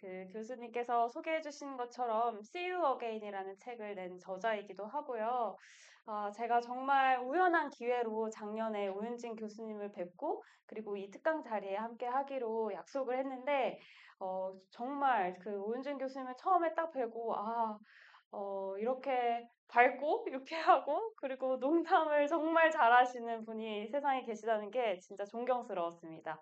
그 교수님께서 소개해 주신 것처럼 See You Again이라는 책을 낸 저자이기도 하고요. 제가 정말 우연한 기회로 작년에 오윤진 교수님을 뵙고 그리고 이 특강 자리에 함께 하기로 약속을 했는데 정말 그 오윤진 교수님을 처음에 딱 뵈고 이렇게 밝고 유쾌하고 그리고 농담을 정말 잘하시는 분이 세상에 계시다는 게 진짜 존경스러웠습니다.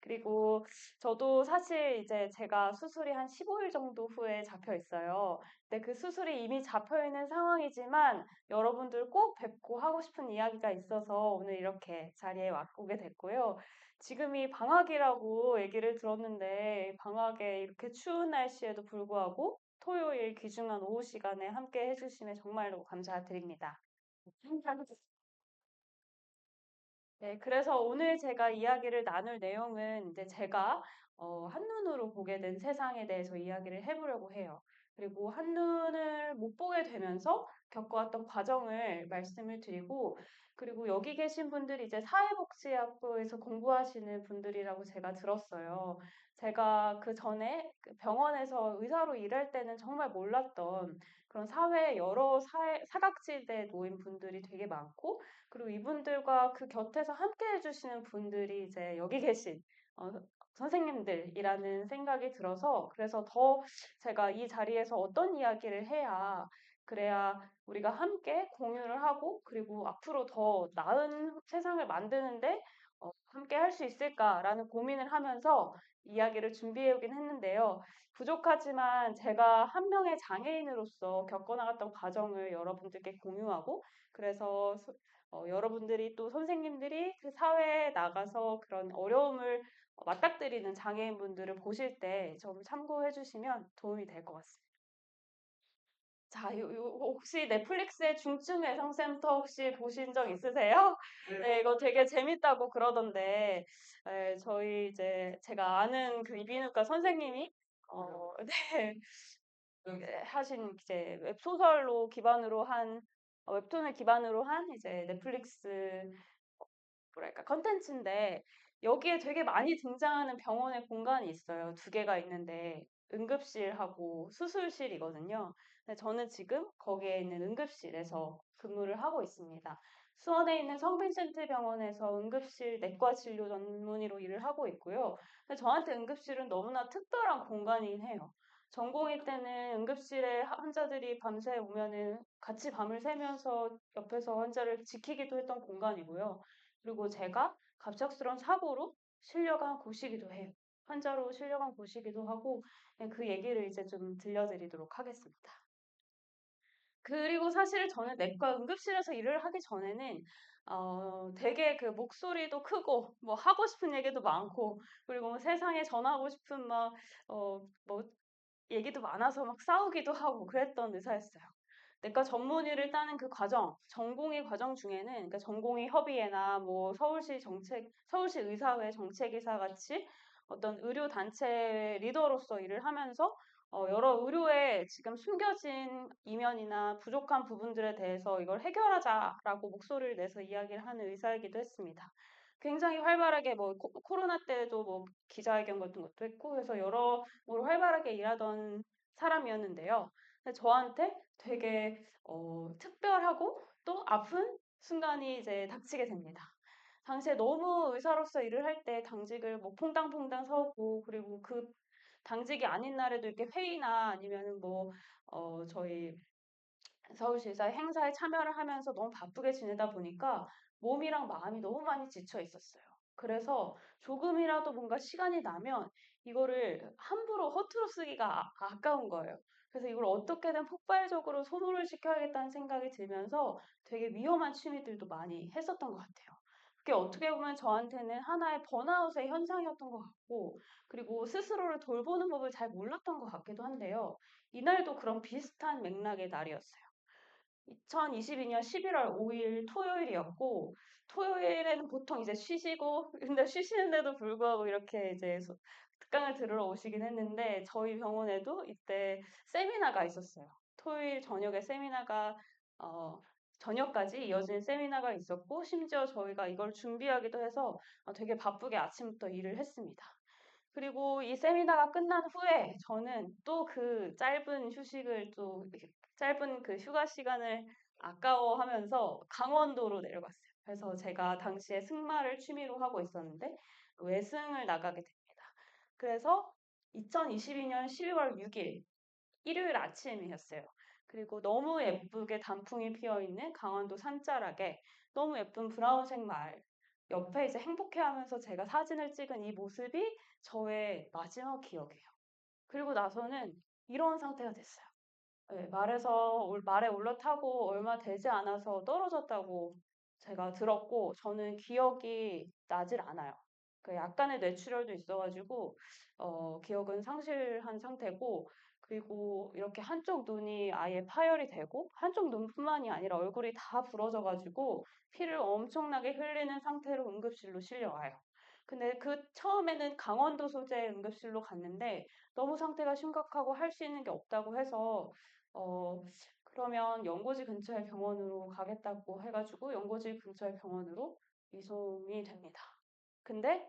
그리고 저도 사실 이제 제가 수술이 한 15일 정도 후에 잡혀 있어요. 근데 그 수술이 이미 잡혀 있는 상황이지만 여러분들 꼭 뵙고 하고 싶은 이야기가 있어서 오늘 이렇게 자리에 오게 됐고요. 지금이 방학이라고 얘기를 들었는데 방학에 이렇게 추운 날씨에도 불구하고 토요일 귀중한 오후 시간에 함께 해주시면 정말로 감사드립니다. 네, 그래서 오늘 제가 이야기를 나눌 내용은 이제 제가 한눈으로 보게 된 세상에 대해서 이야기를 해보려고 해요. 그리고 한눈을 못 보게 되면서 겪어왔던 과정을 말씀을 드리고, 그리고 여기 계신 분들이 이제 사회복지학부에서 공부하시는 분들이라고 제가 들었어요. 제가 그 전에 그 병원에서 의사로 일할 때는 정말 몰랐던 그런 사회 여러 사각지대에 놓인 분들이 되게 많고, 그리고 이분들과 그 곁에서 함께 해주시는 분들이 이제 여기 계신 어, 선생님들이라는 생각이 들어서 그래서 더 제가 이 자리에서 어떤 이야기를 해야 그래야 우리가 함께 공유를 하고 그리고 앞으로 더 나은 세상을 만드는데 함께 할 수 있을까라는 고민을 하면서 이야기를 준비해 오긴 했는데요. 부족하지만 제가 한 명의 장애인으로서 겪어나갔던 과정을 여러분들께 공유하고 그래서 여러분들이 또 선생님들이 그 사회에 나가서 그런 어려움을 맞닥뜨리는 장애인분들을 보실 때 좀 참고해 주시면 도움이 될 것 같습니다. 자, 혹시 넷플릭스의 중증 외상센터 혹시 보신 적 있으세요? 네, 이거 되게 재밌다고 그러던데, 저희 이제 제가 아는 그 이비인후과 선생님이, 네, 하신 이제 웹소설로 기반으로 한, 웹툰을 기반으로 한 이제 넷플릭스 뭐랄까 컨텐츠인데 여기에 되게 많이 등장하는 병원의 공간이 있어요. 두 개가 있는데 응급실하고 수술실이거든요. 근데 저는 지금 거기에 있는 응급실에서 근무를 하고 있습니다. 수원에 있는 성빈센트 병원에서 응급실 내과 진료 전문의로 일을 하고 있고요. 근데 저한테 응급실은 너무나 특별한 공간이긴 해요. 전공의 때는 응급실에 환자들이 밤새 오면은 같이 밤을 새면서 옆에서 환자를 지키기도 했던 공간이고요. 그리고 제가 갑작스러운 사고로 실려간 곳이기도 해요. 환자로 실려간 곳이기도 하고, 네, 그 얘기를 이제 좀 들려드리도록 하겠습니다. 그리고 사실 저는 내과 응급실에서 일을 하기 전에는, 되게 그 목소리도 크고, 뭐 하고 싶은 얘기도 많고, 그리고 뭐 세상에 전하고 싶은 뭐 얘기도 많아서 막 싸우기도 하고 그랬던 의사였어요. 내과 전문의를 따는 그 과정, 전공의 과정 중에는, 그러니까 전공의 협의회나 뭐 서울시 의사회 정책이사 같이 어떤 의료 단체 리더로서 일을 하면서 여러 의료에 지금 숨겨진 이면이나 부족한 부분들에 대해서 이걸 해결하자라고 목소리를 내서 이야기를 하는 의사이기도 했습니다. 굉장히 활발하게 뭐 코로나 때도 뭐 기자회견 같은 것도 했고 그래서 여러모로 활발하게 일하던 사람이었는데요. 근데 저한테 되게 특별하고 또 아픈 순간이 이제 닥치게 됩니다. 당시에 너무 의사로서 일을 할 때 당직을 뭐 퐁당퐁당 서고 그리고 그 당직이 아닌 날에도 이렇게 회의나 아니면은 뭐 저희 서울시에서 행사에 참여를 하면서 너무 바쁘게 지내다 보니까 몸이랑 마음이 너무 많이 지쳐 있었어요. 그래서 조금이라도 뭔가 시간이 나면 이거를 함부로 허투루 쓰기가 아까운 거예요. 그래서 이걸 어떻게든 폭발적으로 소모를 시켜야겠다는 생각이 들면서 되게 위험한 취미들도 많이 했었던 것 같아요. 그게 어떻게 보면 저한테는 하나의 번아웃의 현상이었던 것 같고, 그리고 스스로를 돌보는 법을 잘 몰랐던 것 같기도 한데요. 이날도 그런 비슷한 맥락의 날이었어요. 2022년 11월 5일 토요일이었고, 토요일에는 보통 이제 쉬시고, 근데 쉬시는데도 불구하고 이렇게 이제 특강을 들으러 오시긴 했는데, 저희 병원에도 이때 세미나가 있었어요. 토요일 저녁에 세미나가, 어, 저녁까지 이어진 세미나가 있었고, 심지어 저희가 이걸 준비하기도 해서 되게 바쁘게 아침부터 일을 했습니다. 그리고 이 세미나가 끝난 후에 저는 또 그 짧은 휴식을 또 이렇게 짧은 그 휴가 시간을 아까워하면서 강원도로 내려갔어요. 그래서 제가 당시에 승마를 취미로 하고 있었는데 외승을 나가게 됩니다. 그래서 2022년 12월 6일 일요일 아침이었어요. 그리고 너무 예쁘게 단풍이 피어 있는 강원도 산자락에 너무 예쁜 브라운색 마을 옆에 이제 행복해하면서 제가 사진을 찍은 이 모습이 저의 마지막 기억이에요. 그리고 나서는 이런 상태가 됐어요. 네, 말에 올라타고 얼마 되지 않아서 떨어졌다고 제가 들었고, 저는 기억이 나질 않아요. 그 약간의 뇌출혈도 있어가지고, 기억은 상실한 상태고, 그리고 이렇게 한쪽 눈이 아예 파열이 되고, 한쪽 눈뿐만이 아니라 얼굴이 다 부러져가지고, 피를 엄청나게 흘리는 상태로 응급실로 실려와요. 근데 그 처음에는 강원도 소재 응급실로 갔는데, 너무 상태가 심각하고 할 수 있는 게 없다고 해서 어, 그러면 연고지 근처의 병원으로 가겠다고 해가지고 연고지 근처의 병원으로 이송이 됩니다. 근데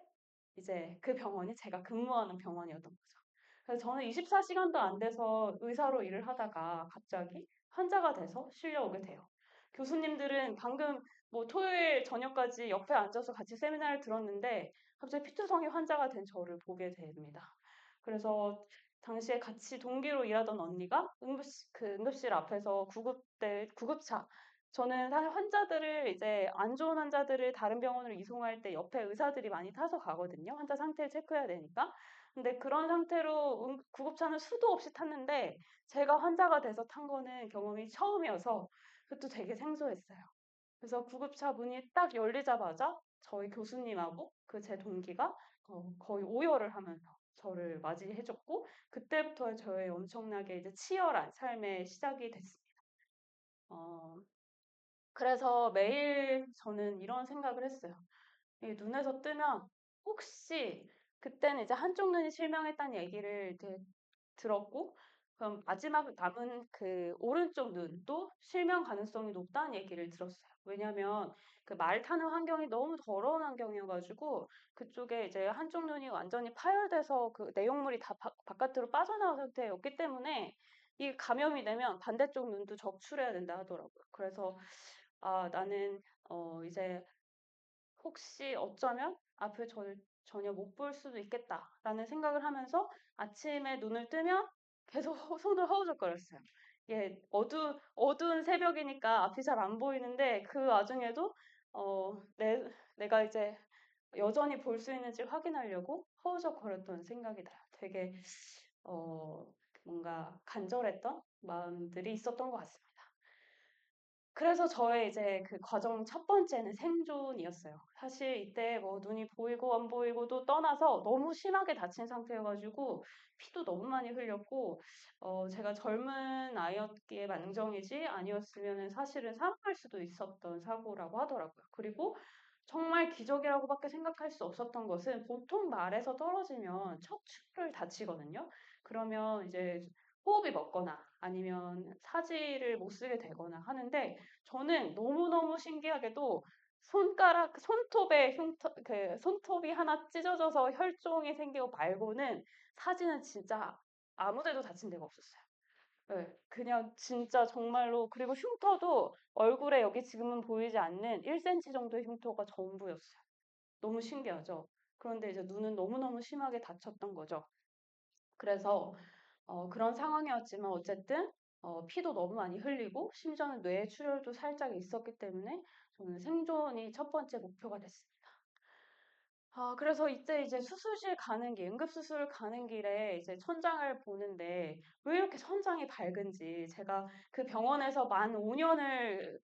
이제 그 병원이 제가 근무하는 병원이었던 거죠. 그래서 저는 24시간도 안 돼서 의사로 일을 하다가 갑자기 환자가 돼서 실려오게 돼요. 교수님들은 방금 뭐 토요일 저녁까지 옆에 앉아서 같이 세미나를 들었는데 갑자기 피투성이 환자가 된 저를 보게 됩니다. 그래서 당시에 같이 동기로 일하던 언니가 응급실 앞에서 구급차. 저는 사실 환자들을 이제 안 좋은 환자들을 다른 병원으로 이송할 때 옆에 의사들이 많이 타서 가거든요. 환자 상태를 체크해야 되니까. 근데 그런 상태로 구급차는 수도 없이 탔는데 제가 환자가 돼서 탄 거는 경험이 처음이어서 그것도 되게 생소했어요. 그래서 구급차 문이 딱 열리자마자 저희 교수님하고 그 제 동기가 거의 오열을 하면서 저를 맞이해줬고 그때부터 저의 엄청나게 이제 치열한 삶의 시작이 됐습니다. 어, 그래서 매일 저는 이런 생각을 했어요. 이 눈에서 뜨면 혹시 그때는 이제 한쪽 눈이 실명했다는 얘기를 이제 들었고 그럼 마지막 남은 그 오른쪽 눈도 실명 가능성이 높다는 얘기를 들었어요. 왜냐면 그 말 타는 환경이 너무 더러운 환경이어가지고 그쪽에 이제 한쪽 눈이 완전히 파열돼서 그 내용물이 다 바깥으로 빠져나온 상태였기 때문에 이 감염이 되면 반대쪽 눈도 적출해야 된다 하더라고요. 그래서 아, 나는 이제 혹시 어쩌면 앞을 전혀 못 볼 수도 있겠다라는 생각을 하면서 아침에 눈을 뜨면 계속 손을 허우적거렸어요. 이게 어두운 새벽이니까 앞이 잘 안 보이는데 그 와중에도 내가 이제 여전히 볼 수 있는지 확인하려고 허우적거렸던 생각이 나요. 되게 어, 뭔가 간절했던 마음들이 있었던 것 같습니다. 그래서 저의 이제 그 과정 첫 번째는 생존이었어요. 사실 이때 뭐 눈이 보이고 안 보이고도 떠나서 너무 심하게 다친 상태여가지고 피도 너무 많이 흘렸고, 제가 젊은 아이였기에 만정이지 아니었으면은 사실은 사망할 수도 있었던 사고라고 하더라고요. 그리고 정말 기적이라고밖에 생각할 수 없었던 것은 보통 말에서 떨어지면 척추를 다치거든요. 그러면 이제 호흡이 멎거나 아니면 사지를 못 쓰게 되거나 하는데 저는 너무너무 신기하게도 손톱이 하나 찢어져서 혈종이 생기고 말고는 사지는 진짜 아무 데도 다친 데가 없었어요. 네, 그냥 진짜 정말로 그리고 흉터도 얼굴에 여기 지금은 보이지 않는 1cm 정도의 흉터가 전부였어요. 너무 신기하죠? 그런데 이제 눈은 너무너무 심하게 다쳤던 거죠. 그래서 그런 상황이었지만 어쨌든 피도 너무 많이 흘리고 심지어는 뇌출혈도 살짝 있었기 때문에 저는 생존이 첫 번째 목표가 됐습니다. 그래서 이때 이제 응급수술 가는 길에 이제 천장을 보는데 왜 이렇게 천장이 밝은지 제가 그 병원에서 만 5년을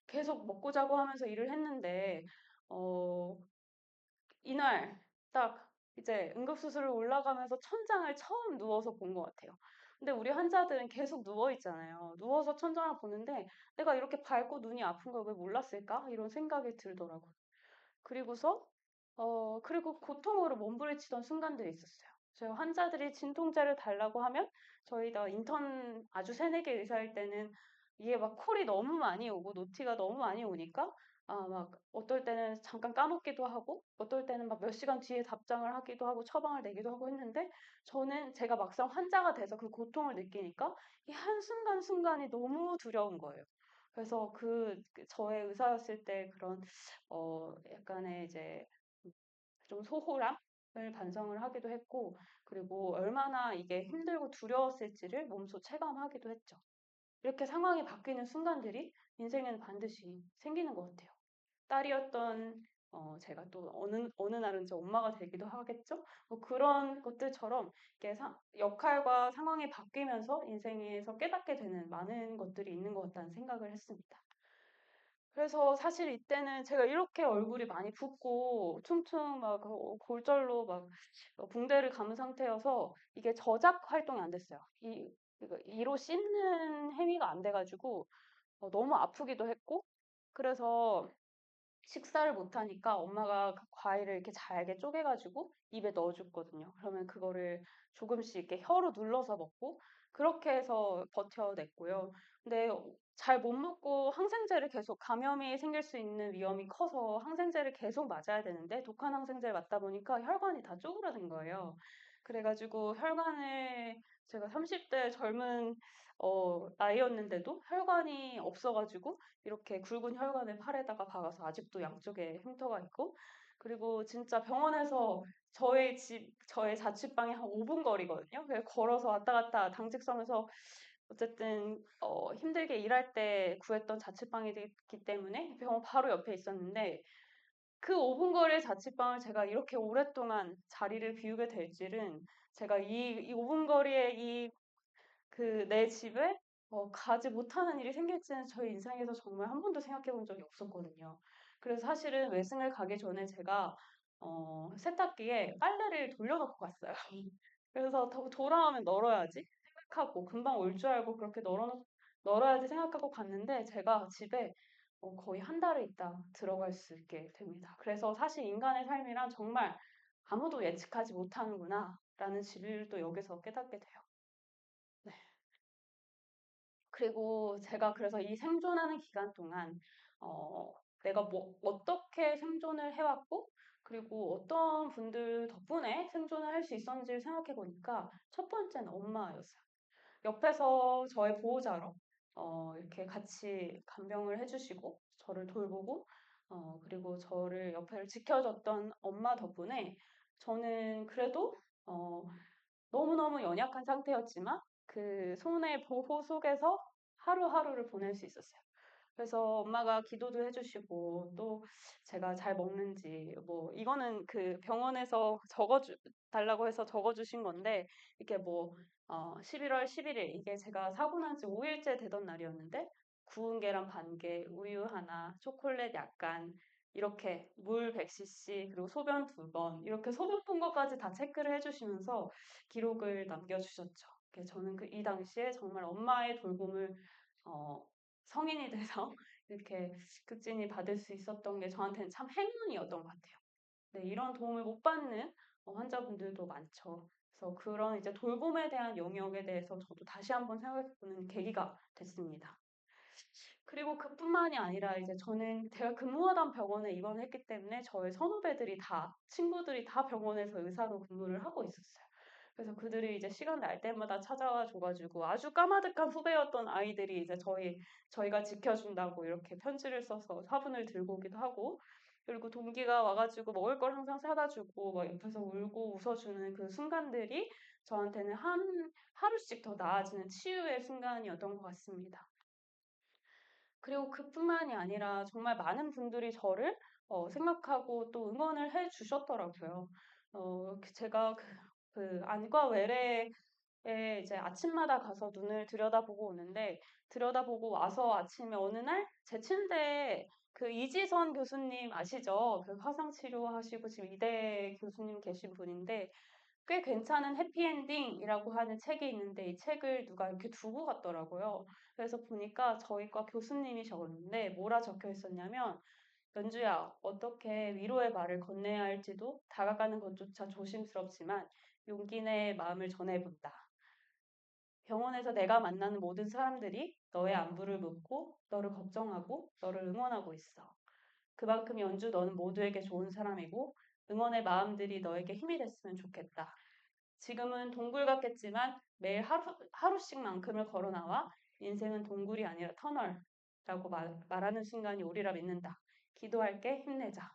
계속 먹고 자고 하면서 일을 했는데, 어, 이날 딱 이제 응급수술을 올라가면서 천장을 처음 누워서 본 것 같아요. 근데 우리 환자들은 계속 누워 있잖아요. 누워서 천장을 보는데 내가 이렇게 밝고 눈이 아픈 걸 왜 몰랐을까? 이런 생각이 들더라고요. 그리고서 그리고 고통으로 몸부림치던 순간들이 있었어요. 저희 환자들이 진통제를 달라고 하면 저희가 인턴 아주 새내기 의사일 때는 이게 막 콜이 너무 많이 오고 노티가 너무 많이 오니까 막 어떨 때는 잠깐 까먹기도 하고 어떨 때는 막 몇 시간 뒤에 답장을 하기도 하고 처방을 내기도 하고 했는데 저는 제가 막상 환자가 돼서 그 고통을 느끼니까 이 한순간순간이 너무 두려운 거예요. 그래서 그 저의 의사였을 때 그런 약간의 이제 좀 소홀함을 반성을 하기도 했고 그리고 얼마나 이게 힘들고 두려웠을지를 몸소 체감하기도 했죠. 이렇게 상황이 바뀌는 순간들이 인생에는 반드시 생기는 것 같아요. 딸이었던 제가 또 어느 날은 제 엄마가 되기도 하겠죠? 뭐 그런 것들처럼 이렇게 역할과 상황이 바뀌면서 인생에서 깨닫게 되는 많은 것들이 있는 것 같다는 생각을 했습니다. 그래서 사실 이때는 제가 이렇게 얼굴이 많이 붓고 퉁퉁 막 골절로 막 붕대를 감은 상태여서 이게 저작 활동이 안 됐어요. 이로 씹는 행위가 안 돼가지고 너무 아프기도 했고 그래서 식사를 못 하니까 엄마가 그 과일을 이렇게 잘게 쪼개가지고 입에 넣어줬거든요. 그러면 그거를 조금씩 이렇게 혀로 눌러서 먹고 그렇게 해서 버텨냈고요. 근데 잘 못 먹고 항생제를 계속 감염이 생길 수 있는 위험이 커서 항생제를 계속 맞아야 되는데 독한 항생제를 맞다 보니까 혈관이 다 쪼그라든 거예요. 그래가지고 혈관을 제가 30대 젊은 나이였는데도 혈관이 없어가지고 이렇게 굵은 혈관을 팔에다가 박아서 아직도 양쪽에 흉터가 있고 그리고 진짜 병원에서 저의 자취방이 한 5분 거리거든요. 그래서 걸어서 왔다 갔다 당직선에서 어쨌든 힘들게 일할 때 구했던 자취방이기 때문에 병원 바로 옆에 있었는데 그 5분 거리의 자취방을 제가 이렇게 오랫동안 자리를 비우게 될 줄은 제가 이 5분 거리의 내 집에 가지 못하는 일이 생길지는 저희 인생에서 정말 한 번도 생각해 본 적이 없었거든요. 그래서 사실은 외승을 가기 전에 제가 세탁기에 빨래를 돌려놓고 갔어요. 그래서 돌아오면 널어야지 생각하고 금방 올 줄 알고 그렇게 널어야지 생각하고 갔는데 제가 집에 거의 한 달을 있다 들어갈 수 있게 됩니다. 그래서 사실 인간의 삶이란 정말 아무도 예측하지 못하는구나 라는 진리를 또 여기서 깨닫게 돼요. 네. 그리고 제가 그래서 이 생존하는 기간 동안 내가 뭐 어떻게 생존을 해왔고 그리고 어떤 분들 덕분에 생존을 할 수 있었는지를 생각해 보니까 첫 번째는 엄마였어요. 옆에서 저의 보호자로 이렇게 같이 간병을 해주시고 저를 돌보고 그리고 저를 옆에를 지켜줬던 엄마 덕분에 저는 그래도 어, 너무너무 연약한 상태였지만 그 손의 보호 속에서 하루하루를 보낼 수 있었어요. 그래서 엄마가 기도도 해주시고 또 제가 잘 먹는지 뭐 이거는 그 병원에서 적어주 달라고 해서 적어주신 건데 이렇게 뭐 11월 11일 이게 제가 사고 난 지 5일째 되던 날이었는데 구운 계란 반 개, 우유 하나, 초콜릿 약간 이렇게 물 100cc 그리고 소변 2번 이렇게 소변 푼 것까지 다 체크를 해주시면서 기록을 남겨주셨죠. 저는 이 당시에 정말 엄마의 돌봄을 어, 성인이 돼서 이렇게 극진히 받을 수 있었던 게 저한테는 참 행운이었던 것 같아요. 네, 이런 도움을 못 받는 환자분들도 많죠. 그래서 그런 이제 돌봄에 대한 영역에 대해서 저도 다시 한번 생각해보는 계기가 됐습니다. 그리고 그뿐만이 아니라 이제 저는 제가 근무하던 병원에 입원했기 때문에 저의 선후배들이 친구들이 다 병원에서 의사로 근무를 하고 있었어요. 그래서 그들이 이제 시간 날 때마다 찾아와 줘가지고 아주 까마득한 후배였던 아이들이 이제 저희가 지켜준다고 이렇게 편지를 써서 화분을 들고 오기도 하고 그리고 동기가 와가지고 먹을 걸 항상 사다 주고 막 옆에서 울고 웃어주는 그 순간들이 저한테는 하루씩 더 나아지는 치유의 순간이었던 것 같습니다. 그리고 그뿐만이 아니라 정말 많은 분들이 저를 생각하고 또 응원을 해 주셨더라고요. 제가 그 안과 외래에 이제 아침마다 가서 눈을 들여다보고 오는데 들여다보고 와서 아침에 어느 날 제 침대에 그 이지선 교수님 아시죠? 그 화상 치료하시고 지금 이대 교수님 계신 분인데 꽤 괜찮은 해피엔딩이라고 하는 책이 있는데 이 책을 누가 이렇게 두고 갔더라고요. 그래서 보니까 저희과 교수님이셨는데 뭐라 적혀 있었냐면 연주야, 어떻게 위로의 말을 건네야 할지도 다가가는 것조차 조심스럽지만 용기 내 마음을 전해본다. 병원에서 내가 만나는 모든 사람들이 너의 안부를 묻고 너를 걱정하고 너를 응원하고 있어. 그만큼 연주 너는 모두에게 좋은 사람이고 응원의 마음들이 너에게 힘이 됐으면 좋겠다. 지금은 동굴 같겠지만 매일 하루씩만큼을 걸어 나와 인생은 동굴이 아니라 터널이라고 말하는 순간이 오리라 믿는다. 기도할게 힘내자.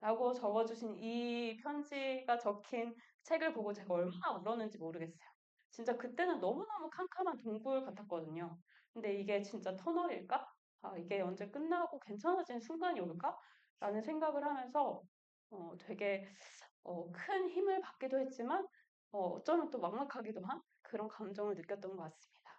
라고 적어주신 이 편지가 적힌 책을 보고 제가 얼마나 울었는지 모르겠어요. 진짜 그때는 너무너무 캄캄한 동굴 같았거든요. 근데 이게 진짜 터널일까? 아, 이게 언제 끝나고 괜찮아지는 순간이 올까? 라는 생각을 하면서 되게 큰 힘을 받기도 했지만 어쩌면 또 막막하기도 한 그런 감정을 느꼈던 것 같습니다.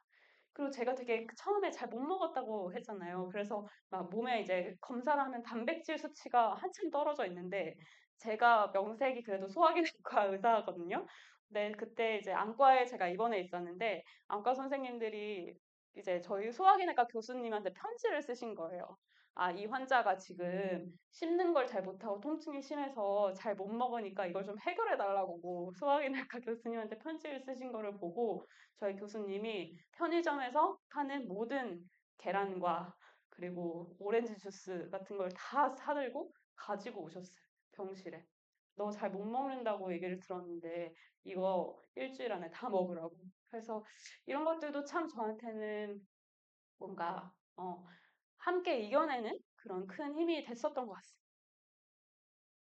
그리고 제가 되게 처음에 잘 못 먹었다고 했잖아요. 그래서 막 몸에 이제 검사를 하면 단백질 수치가 한참 떨어져 있는데 제가 명색이 그래도 소화기내과 의사거든요. 근데 그때 이제 안과에 제가 입원해 있었는데 안과 선생님들이 이제 저희 소화기내과 교수님한테 편지를 쓰신 거예요. 아, 이 환자가 지금 씹는 걸 잘 못하고 통증이 심해서 잘 못 먹으니까 이걸 좀 해결해 달라고 소화기내과 교수님한테 편지를 쓰신 거를 보고 저희 교수님이 편의점에서 파는 모든 계란과 그리고 오렌지 주스 같은 걸 다 사들고 가지고 오셨어요. 병실에. 너 잘 못 먹는다고 얘기를 들었는데 이거 일주일 안에 다 먹으라고. 그래서 이런 것들도 참 저한테는 뭔가 함께 이겨내는 그런 큰 힘이 됐었던 것 같습니다.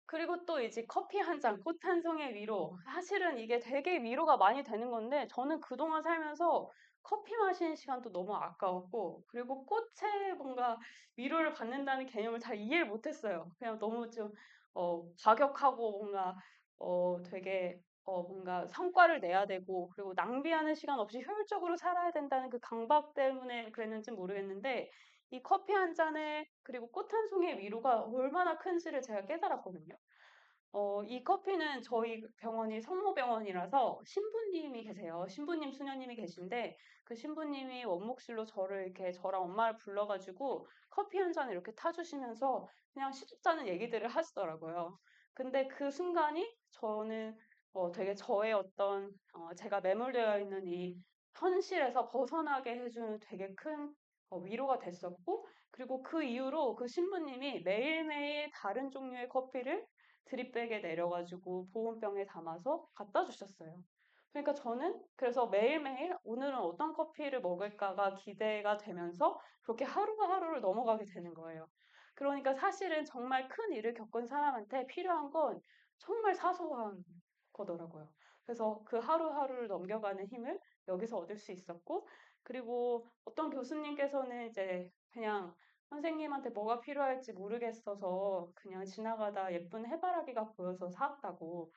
그리고 또 이제 커피 한 잔, 꽃 한 송이의 위로. 사실은 이게 되게 위로가 많이 되는 건데, 저는 그동안 살면서 커피 마시는 시간도 너무 아까웠고, 그리고 꽃에 뭔가 위로를 받는다는 개념을 잘 이해를 못했어요. 그냥 너무 좀, 과격하고 뭔가, 되게, 뭔가 성과를 내야 되고, 그리고 낭비하는 시간 없이 효율적으로 살아야 된다는 그 강박 때문에 그랬는지 모르겠는데, 이 커피 한 잔에 그리고 꽃 한 송이의 위로가 얼마나 큰지를 제가 깨달았거든요. 이 커피는 저희 병원이 성모병원이라서 신부님이 계세요. 신부님, 수녀님이 계신데 그 신부님이 원목실로 저를 이렇게 저랑 엄마를 불러가지고 커피 한 잔을 이렇게 타주시면서 그냥 시집자는 얘기들을 하시더라고요. 근데 그 순간이 저는 되게 저의 어떤 제가 매몰되어 있는 이 현실에서 벗어나게 해주는 되게 큰 위로가 됐었고 그리고 그 이후로 그 신부님이 매일매일 다른 종류의 커피를 드립백에 내려가지고 보온병에 담아서 갖다 주셨어요. 그러니까 저는 그래서 매일매일 오늘은 어떤 커피를 먹을까가 기대가 되면서 그렇게 하루하루를 넘어가게 되는 거예요. 그러니까 사실은 정말 큰 일을 겪은 사람한테 필요한 건 정말 사소한 거더라고요. 그래서 그 하루하루를 넘겨가는 힘을 여기서 얻을 수 있었고, 그리고 어떤 교수님께서는 이제 그냥 선생님한테 뭐가 필요할지 모르겠어서 그냥 지나가다 예쁜 해바라기가 보여서 사왔다고.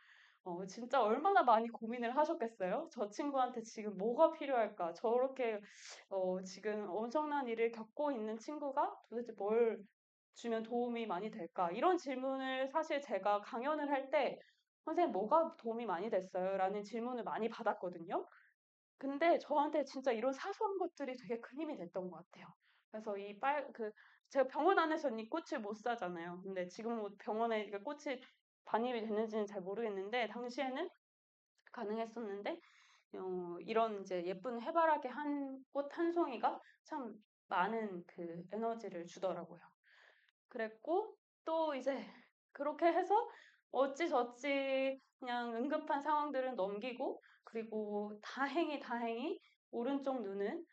진짜 얼마나 많이 고민을 하셨겠어요? 저 친구한테 지금 뭐가 필요할까? 저렇게, 지금 엄청난 일을 겪고 있는 친구가 도대체 뭘 주면 도움이 많이 될까? 이런 질문을 사실 제가 강연을 할 때, 선생님 뭐가 도움이 많이 됐어요? 라는 질문을 많이 받았거든요. 근데 저한테 진짜 이런 사소한 것들이 되게 큰 힘이 됐던 것 같아요. 그래서 제가 병원 안에서는 이 꽃을 못 사잖아요. 근데 지금 뭐 병원에 이게 꽃이 반입이 됐는지는 잘 모르겠는데, 당시에는 가능했었는데, 이런 이제 예쁜 해바라기 꽃 한 송이가 참 많은 그 에너지를 주더라고요. 그랬고 또 이제 그렇게 해서 어찌저찌 그냥 응급한 상황들은 넘기고 그리고 다행히 오른쪽 눈은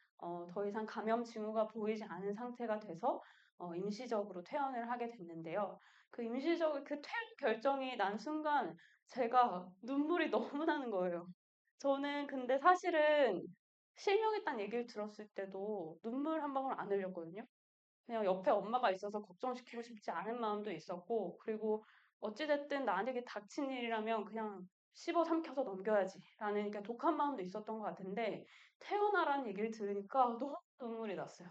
더 이상 감염 징후가 보이지 않은 상태가 돼서 임시적으로 퇴원을 하게 됐는데요. 그 퇴원 결정이 난 순간 제가 눈물이 너무 나는 거예요. 저는 근데 사실은 실명했다는 얘기를 들었을 때도 눈물 한 방울 안 흘렸거든요. 그냥 옆에 엄마가 있어서 걱정시키고 싶지 않은 마음도 있었고, 그리고 어찌됐든 나에게 닥친 일이라면 그냥 씹어 삼켜서 넘겨야지. 라는 그냥 독한 마음도 있었던 것 같은데, 태어나라는 얘기를 들으니까 너무 눈물이 났어요.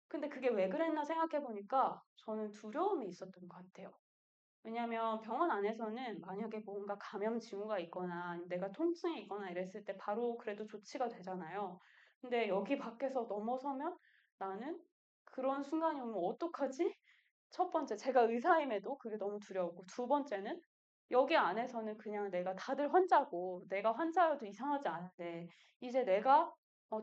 근데 그게 왜 그랬나 생각해보니까 저는 두려움이 있었던 것 같아요. 왜냐하면 병원 안에서는 만약에 뭔가 감염 징후가 있거나 내가 통증이 있거나 이랬을 때 바로 그래도 조치가 되잖아요. 근데 여기 밖에서 넘어서면 나는 그런 순간이 오면 어떡하지? 첫 번째, 제가 의사임에도 그게 너무 두려웠고, 두 번째는 여기 안에서는 그냥 내가 다들 환자고, 내가 환자여도 이상하지 않은데, 이제 내가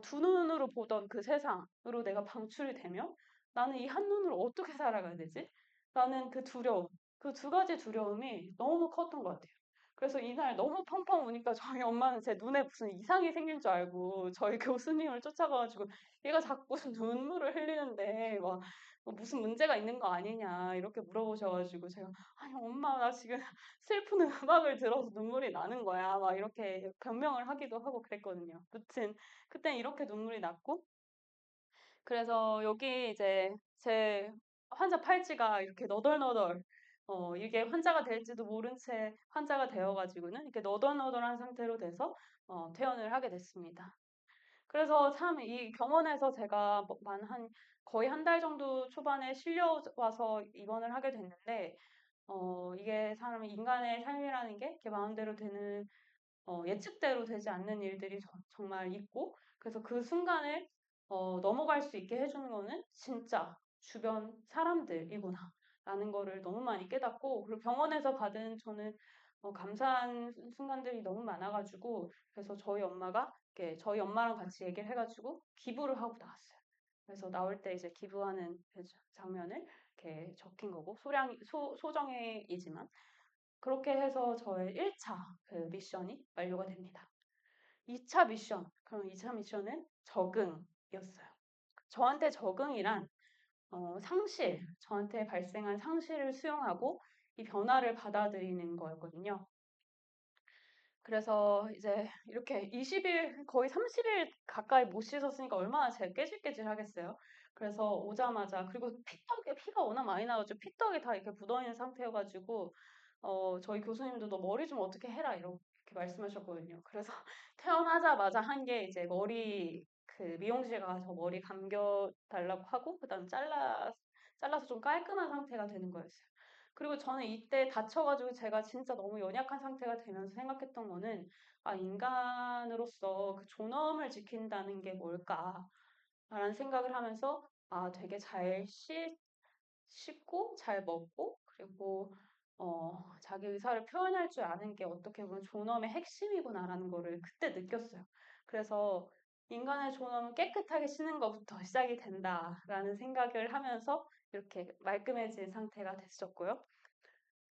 두 눈으로 보던 그 세상으로 내가 방출이 되면 나는 이 한 눈으로 어떻게 살아가야 되지? 라는 그 두려움, 그 두 가지 두려움이 너무 컸던 것 같아요. 그래서 이날 너무 펑펑 우니까 저희 엄마는 제 눈에 무슨 이상이 생긴 줄 알고 저희 교수님을 쫓아가가지고 얘가 자꾸 눈물을 흘리는데 막 무슨 문제가 있는 거 아니냐 이렇게 물어보셔가지고 제가 아니 엄마 나 지금 슬픈 음악을 들어서 눈물이 나는 거야 막 이렇게 변명을 하기도 하고 그랬거든요. 무튼 그땐 이렇게 눈물이 났고 그래서 여기 이제 제 환자 팔찌가 이렇게 너덜너덜, 이게 환자가 될지도 모른 채 환자가 되어가지고는 이렇게 너덜너덜한 상태로 돼서, 퇴원을 하게 됐습니다. 그래서 참 이 병원에서 제가 거의 한 달 정도 초반에 실려와서 입원을 하게 됐는데, 이게 인간의 삶이라는 게 이렇게 마음대로 되는 예측대로 되지 않는 일들이 정말 있고, 그래서 그 순간을 넘어갈 수 있게 해주는 거는 진짜 주변 사람들이구나. 라는 거를 너무 많이 깨닫고, 그리고 병원에서 받은 저는 감사한 순간들이 너무 많아가지고, 그래서 저희 엄마랑 같이 얘기를 해가지고 기부를 하고 나왔어요. 그래서 나올 때 이제 기부하는 그 장면을 이렇게 적힌 거고, 소정이지만, 그렇게 해서 저의 1차 그 미션이 완료가 됩니다. 2차 미션, 그럼 2차 미션은 적응이었어요. 저한테 적응이란 저한테 발생한 상실을 수용하고 이 변화를 받아들이는 거였거든요. 그래서 이제 이렇게 20일, 거의 30일 가까이 못 씻었으니까 얼마나 제가 깨질깨질 하겠어요. 그래서 오자마자, 그리고 피가 워낙 많이 나가지고 피떡이 다 이렇게 묻어있는 상태여가지고, 저희 교수님도 너 머리 좀 어떻게 해라, 이렇게 말씀하셨거든요. 그래서 태어나자마자 한 게 이제 미용실 가서 머리 감겨달라고 하고, 그 다음 잘라서 좀 깔끔한 상태가 되는 거였어요. 그리고 저는 이때 다쳐가지고 제가 진짜 너무 연약한 상태가 되면서 생각했던 거는, 아, 인간으로서 그 존엄을 지킨다는 게 뭘까? 라는 생각을 하면서, 아, 되게 씻고, 잘 먹고, 그리고, 자기 의사를 표현할 줄 아는 게 어떻게 보면 존엄의 핵심이구나라는 거를 그때 느꼈어요. 그래서 인간의 존엄은 깨끗하게 씻는 것부터 시작이 된다라는 생각을 하면서 이렇게 말끔해진 상태가 됐었고요.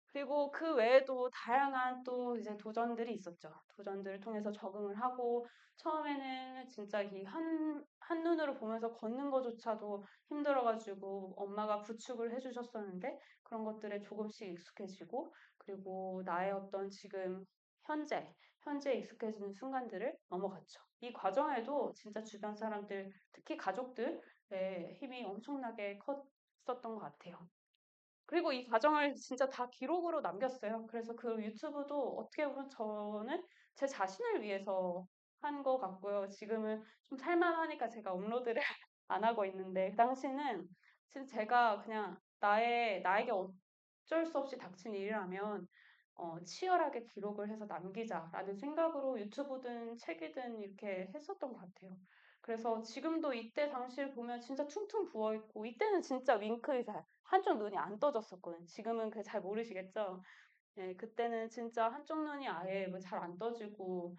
그리고 그 외에도 다양한 또 이제 도전들이 있었죠. 도전들을 통해서 적응을 하고, 처음에는 진짜 한눈으로 보면서 걷는 것조차도 힘들어가지고 엄마가 부축을 해주셨었는데, 그런 것들에 조금씩 익숙해지고, 그리고 나의 어떤 지금 현재 익숙해지는 순간들을 넘어갔죠. 이 과정에도 진짜 주변 사람들, 특히 가족들의 힘이 엄청나게 컸었던 것 같아요. 그리고 이 과정을 진짜 다 기록으로 남겼어요. 그래서 그 유튜브도 어떻게 보면 저는 제 자신을 위해서 한 것 같고요. 지금은 좀 살만하니까 제가 업로드를 안 하고 있는데, 그 당시는 진짜 제가 그냥 나에게 어쩔 수 없이 닥친 일이라면, 치열하게 기록을 해서 남기자라는 생각으로 유튜브든 책이든 이렇게 했었던 것 같아요. 그래서 지금도 이때 당시를 보면 진짜 퉁퉁 부어있고, 이때는 진짜 윙크가 한쪽 눈이 안 떠졌었거든요. 지금은 그 잘 모르시겠죠? 네, 그때는 진짜 한쪽 눈이 아예 잘 안 떠지고,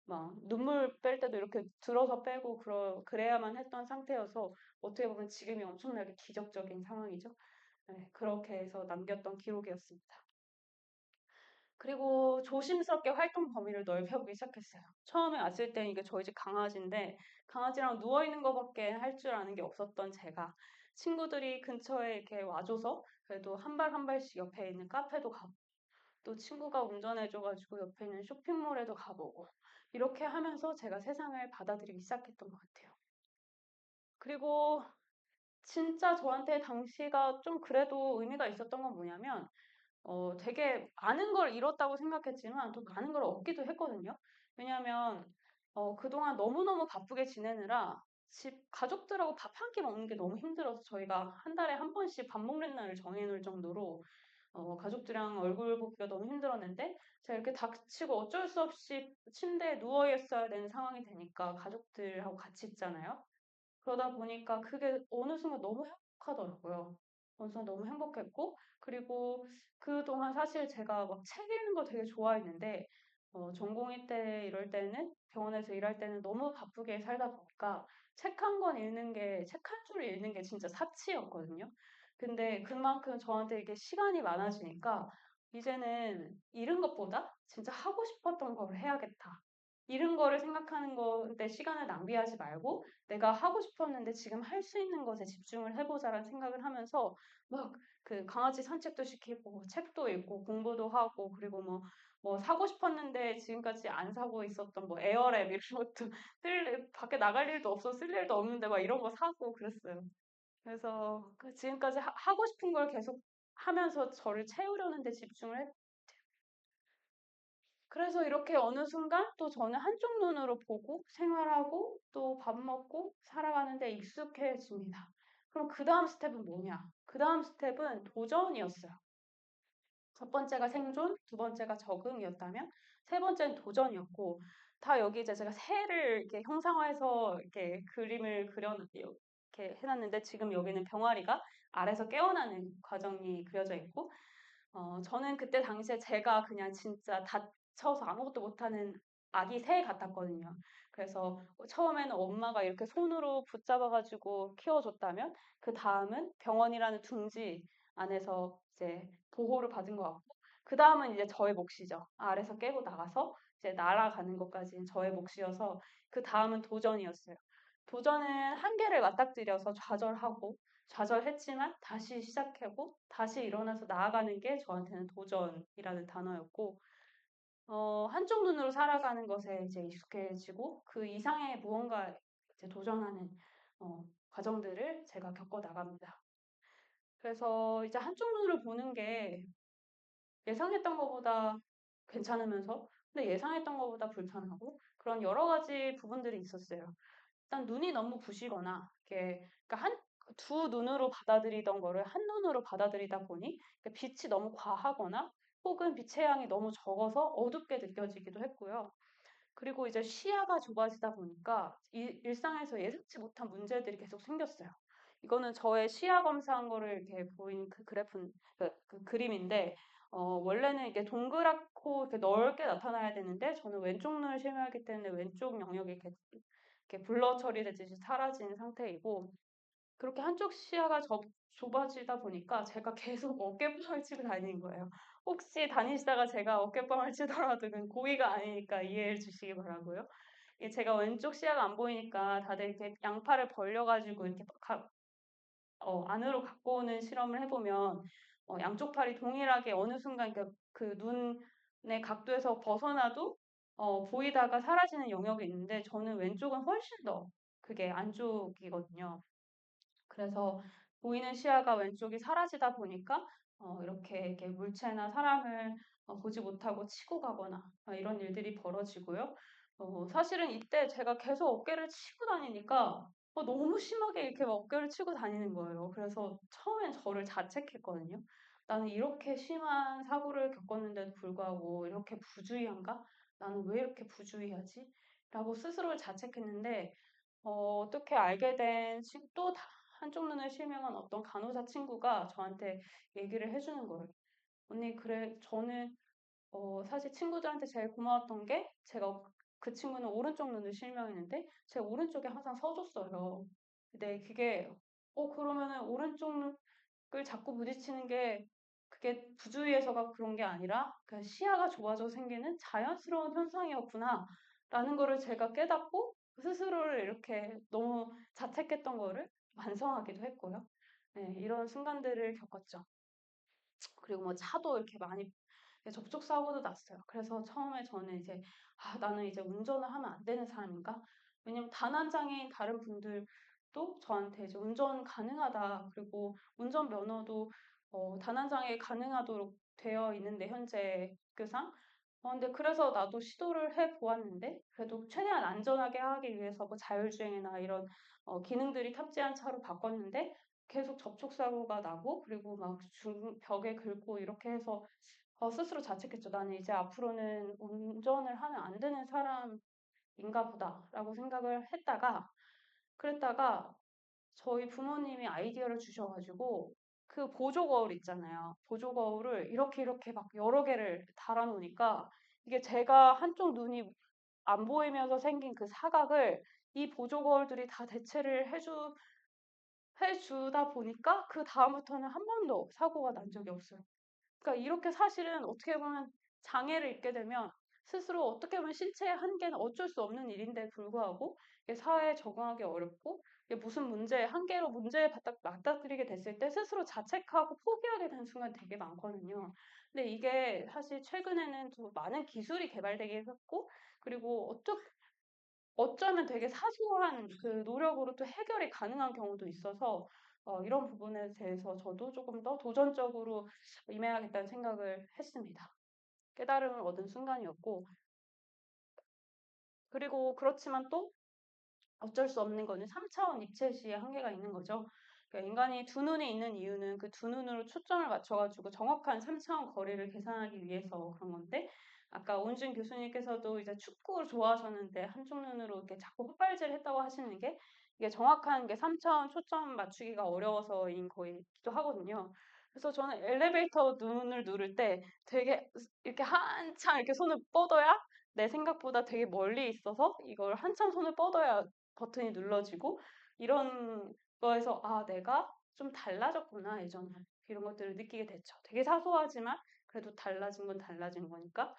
막 눈물 뺄 때도 이렇게 들어서 빼고 그래야만 했던 상태여서 어떻게 보면 지금이 엄청나게 기적적인 상황이죠. 네, 그렇게 해서 남겼던 기록이었습니다. 그리고 조심스럽게 활동 범위를 넓혀보기 시작했어요. 처음에 왔을 때 이게 저희 집 강아지인데 강아지랑 누워있는 것밖에 할 줄 아는 게 없었던 제가 친구들이 근처에 이렇게 와줘서 그래도 한 발 한 발씩 옆에 있는 카페도 가고 또 친구가 운전해줘가지고 옆에 있는 쇼핑몰에도 가보고 이렇게 하면서 제가 세상을 받아들이기 시작했던 것 같아요. 그리고 진짜 저한테 당시가 좀 그래도 의미가 있었던 건 뭐냐면 되게 많은 걸 잃었다고 생각했지만 또 많은 걸 얻기도 했거든요. 왜냐하면 그동안 너무너무 바쁘게 지내느라 가족들하고 밥 한 끼 먹는 게 너무 힘들어서 저희가 한 달에 한 번씩 밥 먹는 날을 정해놓을 정도로 가족들이랑 얼굴 보기가 너무 힘들었는데 제가 이렇게 닥치고 어쩔 수 없이 침대에 누워 있어야 되는 상황이 되니까 가족들하고 같이 있잖아요. 그러다 보니까 그게 어느 순간 너무 행복하더라고요. 어느 순간 너무 행복했고, 그리고 그동안 사실 제가 막 책 읽는 거 되게 좋아했는데, 전공의 때 이럴 때는, 병원에서 일할 때는 너무 바쁘게 살다 보니까 책 한 권 읽는 게, 책 한 줄 읽는 게 진짜 사치였거든요. 근데 그만큼 저한테 이게 시간이 많아지니까 이제는 잃은 것보다 진짜 하고 싶었던 걸 해야겠다. 잃은 거를 생각하는 건데 시간을 낭비하지 말고 내가 하고 싶었는데 지금 할 수 있는 것에 집중을 해보자라는 생각을 하면서 막 그 강아지 산책도 시키고 책도 읽고 공부도 하고 그리고 뭐 사고 싶었는데 지금까지 안 사고 있었던 뭐 에어랩 이런 것도 밖에 나갈 일도 없어 쓸 일도 없는데 막 이런 거 사고 그랬어요. 그래서 지금까지 하고 싶은 걸 계속 하면서 저를 채우려는 데 집중을 했. 그래서 이렇게 어느 순간 또 저는 한쪽 눈으로 보고 생활하고 또 밥 먹고 살아가는 데 익숙해집니다. 그럼 그 다음 스텝은 뭐냐? 그 다음 스텝은 도전이었어요. 첫 번째가 생존, 두 번째가 적응이었다면, 세 번째는 도전이었고, 다 여기 이제 제가 새를 이렇게 형상화해서 이렇게 그림을 이렇게 해놨는데, 지금 여기는 병아리가 알에서 깨어나는 과정이 그려져 있고, 저는 그때 당시에 제가 그냥 진짜 다쳐서 아무것도 못하는 아기 새 같았거든요. 그래서 처음에는 엄마가 이렇게 손으로 붙잡아가지고 키워줬다면, 그 다음은 병원이라는 둥지 안에서 이제 보호를 받은 것 같고, 그 다음은 이제 저의 몫이죠. 알에서 깨고 나가서 이제 날아가는 것까지는 저의 몫이어서, 그 다음은 도전이었어요. 도전은 한계를 맞닥뜨려서 좌절하고, 좌절했지만 다시 시작하고 다시 일어나서 나아가는 게 저한테는 도전이라는 단어였고, 한쪽 눈으로 살아가는 것에 이제 익숙해지고 그 이상의 무언가 이제 도전하는 과정들을 제가 겪어 나갑니다. 그래서 이제 한쪽 눈으로 보는 게 예상했던 것보다 괜찮으면서 근데 예상했던 것보다 불편하고 그런 여러 가지 부분들이 있었어요. 일단 눈이 너무 부시거나 이렇게 그러니까 두 눈으로 받아들이던 거를 한 눈으로 받아들이다 보니 빛이 너무 과하거나 혹은 빛의 양이 너무 적어서 어둡게 느껴지기도 했고요. 그리고 이제 시야가 좁아지다 보니까 일상에서 예상치 못한 문제들이 계속 생겼어요. 이거는 저의 시야 검사한 거를 이렇게 보인 그 그 그림인데, 원래는 이게 동그랗고 이렇게 넓게 나타나야 되는데, 저는 왼쪽 눈을 실명하기 때문에 왼쪽 영역이 이렇게 블러 처리되듯이 사라진 상태이고, 그렇게 한쪽 시야가 좁아지다 보니까 제가 계속 어깨뻥을 치고 다니는 거예요. 혹시 다니시다가 제가 어깨뻥을 치더라도 그건 고의가 아니니까 이해해 주시기 바라고요. 이게 제가 왼쪽 시야가 안 보이니까 다들 이렇게 양팔을 벌려가지고 이렇게 안으로 갖고 오는 실험을 해보면 양쪽 팔이 동일하게 어느 순간 그 눈의 각도에서 벗어나도 보이다가 사라지는 영역이 있는데 저는 왼쪽은 훨씬 더 그게 안쪽이거든요. 그래서 보이는 시야가 왼쪽이 사라지다 보니까 이렇게 물체나 사람을 보지 못하고 치고 가거나 이런 일들이 벌어지고요. 사실은 이때 제가 계속 어깨를 치고 다니니까 너무 심하게 이렇게 막 어깨를 치고 다니는 거예요. 그래서 처음엔 저를 자책했거든요. 나는 이렇게 심한 사고를 겪었는데도 불구하고 이렇게 부주의한가? 나는 왜 이렇게 부주의하지? 라고 스스로를 자책했는데 어떻게 알게 된 또 한쪽 눈을 실명한 어떤 간호사 친구가 저한테 얘기를 해주는 거예요. 언니, 그래, 저는 사실 친구들한테 제일 고마웠던 게 제가 그 친구는 오른쪽 눈을 실명했는데 제 오른쪽에 항상 서줬어요. 근데 그게 그러면은 오른쪽 눈을 자꾸 부딪히는 게 그게 부주의해서가 그런 게 아니라 그 시야가 좁아져 생기는 자연스러운 현상이었구나 라는 거를 제가 깨닫고 스스로를 이렇게 너무 자책했던 거를 반성하기도 했고요. 네, 이런 순간들을 겪었죠. 그리고 뭐 차도 이렇게 많이 접촉 사고도 났어요. 그래서 처음에 저는 이제 나는 이제 운전을 하면 안 되는 사람인가? 왜냐면 다난 장애인 다른 분들도 저한테 이제 운전 가능하다. 그리고 운전 면허도 다난 장애 가능하도록 되어 있는데 현재 교상. 근데 그래서 나도 시도를 해 보았는데 그래도 최대한 안전하게 하기 위해서 뭐 자율주행이나 이런 기능들이 탑재한 차로 바꿨는데 계속 접촉 사고가 나고 그리고 막 벽에 긁고 이렇게 해서 스스로 자책했죠. 나는 이제 앞으로는 운전을 하면 안 되는 사람인가 보다라고 생각을 그랬다가 저희 부모님이 아이디어를 주셔가지고 그 보조 거울 있잖아요. 보조 거울을 이렇게 막 여러 개를 달아 놓으니까 이게 제가 한쪽 눈이 안 보이면서 생긴 그 사각을 이 보조 거울들이 다 대체를 해주다 보니까 그다음부터는 한 번도 사고가 난 적이 없어요. 그러니까 이렇게 사실은 어떻게 보면 장애를 입게 되면 스스로 어떻게 보면 신체의 한계는 어쩔 수 없는 일인데 불구하고 이게 사회에 적응하기 어렵고 이게 무슨 문제, 한계로 문제에 맞닥뜨리게 됐을 때 스스로 자책하고 포기하게 되는 순간 되게 많거든요. 근데 이게 사실 최근에는 또 많은 기술이 개발되기 했고 그리고 어쩌면 되게 사소한 그 노력으로 또 해결이 가능한 경우도 있어서 이런 부분에 대해서 저도 조금 더 도전적으로 임해야겠다는 생각을 했습니다. 깨달음을 얻은 순간이었고, 그리고 그렇지만 또 어쩔 수 없는 거는 3차원 입체시의 한계가 있는 거죠. 그러니까 인간이 두 눈이 있는 이유는 그 두 눈으로 초점을 맞춰가지고 정확한 3차원 거리를 계산하기 위해서 그런 건데, 아까 온준 교수님께서도 이제 축구를 좋아하셨는데 한쪽 눈으로 이렇게 자꾸 헛발질 했다고 하시는 게 이게 정확한 게 3차원 초점 맞추기가 어려워서인 거이기도 하거든요. 그래서 저는 엘리베이터 눈을 누를 때 되게 이렇게 한참 이렇게 손을 뻗어야 내 생각보다 되게 멀리 있어서 이걸 한참 손을 뻗어야 버튼이 눌러지고 이런 거에서 아, 내가 좀 달라졌구나, 예전에. 이런 것들을 느끼게 됐죠. 되게 사소하지만 그래도 달라진 건 달라진 거니까.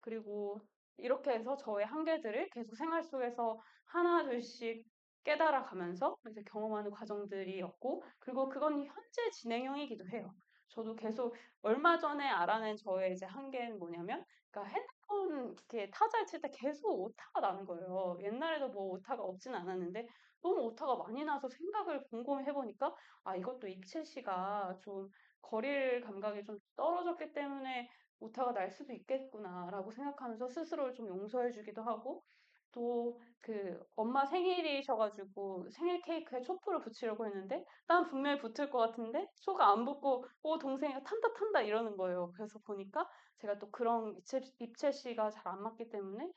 그리고 이렇게 해서 저의 한계들을 계속 생활 속에서 하나 둘씩 깨달아 가면서 이제 경험하는 과정들이었고, 그리고 그건 현재 진행형이기도 해요. 저도 계속 얼마 전에 알아낸 저의 이제 한계는 뭐냐면, 그러니까 핸드폰 이렇게 타자를 칠 때 계속 오타가 나는 거예요. 옛날에도 뭐 오타가 없진 않았는데 너무 오타가 많이 나서 생각을 곰곰이 해보니까 아, 이것도 입체시가 좀 거리 감각이 좀 떨어졌기 때문에 오타가 날 수도 있겠구나라고 생각하면서 스스로를 좀 용서해 주기도 하고 또 그 엄마 생일이셔가지고 생일 케이크에 촛불을 붙이려고 했는데 난 분명히 붙을 것 같은데 초가 안 붙고 동생이 탄다 탄다 이러는 거예요. 그래서 보니까 제가 또 그런 입체시가 잘 안 맞기 때문에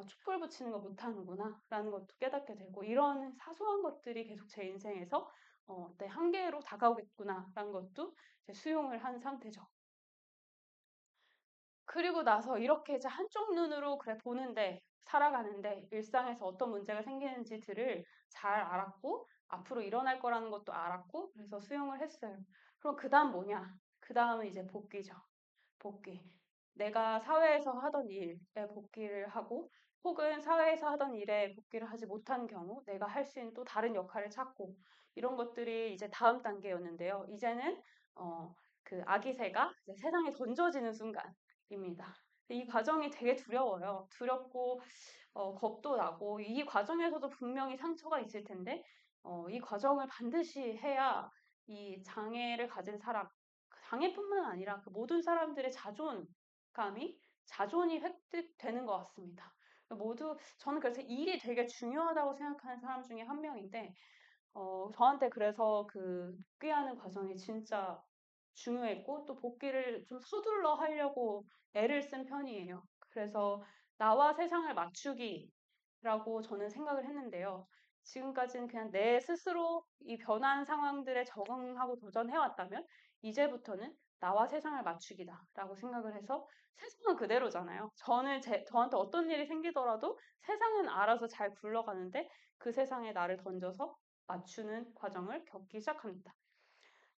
촛불 붙이는 거 못하는구나 라는 것도 깨닫게 되고 이런 사소한 것들이 계속 제 인생에서 내 한계로 다가오겠구나 라는 것도 이제 수용을 한 상태죠. 그리고 나서 이렇게 이제 한쪽 눈으로 그래 보는데 살아가는데 일상에서 어떤 문제가 생기는지들을 잘 알았고 앞으로 일어날 거라는 것도 알았고 그래서 수용을 했어요. 그럼 그다음 뭐냐? 그다음은 이제 복귀죠. 복귀. 내가 사회에서 하던 일에 복귀를 하고 혹은 사회에서 하던 일에 복귀를 하지 못한 경우 내가 할 수 있는 또 다른 역할을 찾고 이런 것들이 이제 다음 단계였는데요. 이제는 그 아기 새가 이제 세상에 던져지는 순간입니다. 이 과정이 되게 두려워요. 두렵고 겁도 나고 이 과정에서도 분명히 상처가 있을 텐데 이 과정을 반드시 해야 이 장애를 가진 사람 그 장애뿐만 아니라 그 모든 사람들의 자존이 획득되는 것 같습니다. 모두 저는 그래서 일이 되게 중요하다고 생각하는 사람 중에 한 명인데 저한테 그래서 그 복귀하는 과정이 진짜 중요했고 또 복귀를 좀 서둘러 하려고 애를 쓴 편이에요. 그래서 나와 세상을 맞추기라고 저는 생각을 했는데요. 지금까지는 그냥 내 스스로 이 변한 상황들에 적응하고 도전해왔다면 이제부터는 나와 세상을 맞추기다라고 생각을 해서 세상은 그대로잖아요. 저한테 어떤 일이 생기더라도 세상은 알아서 잘 굴러가는데 그 세상에 나를 던져서 맞추는 과정을 겪기 시작합니다.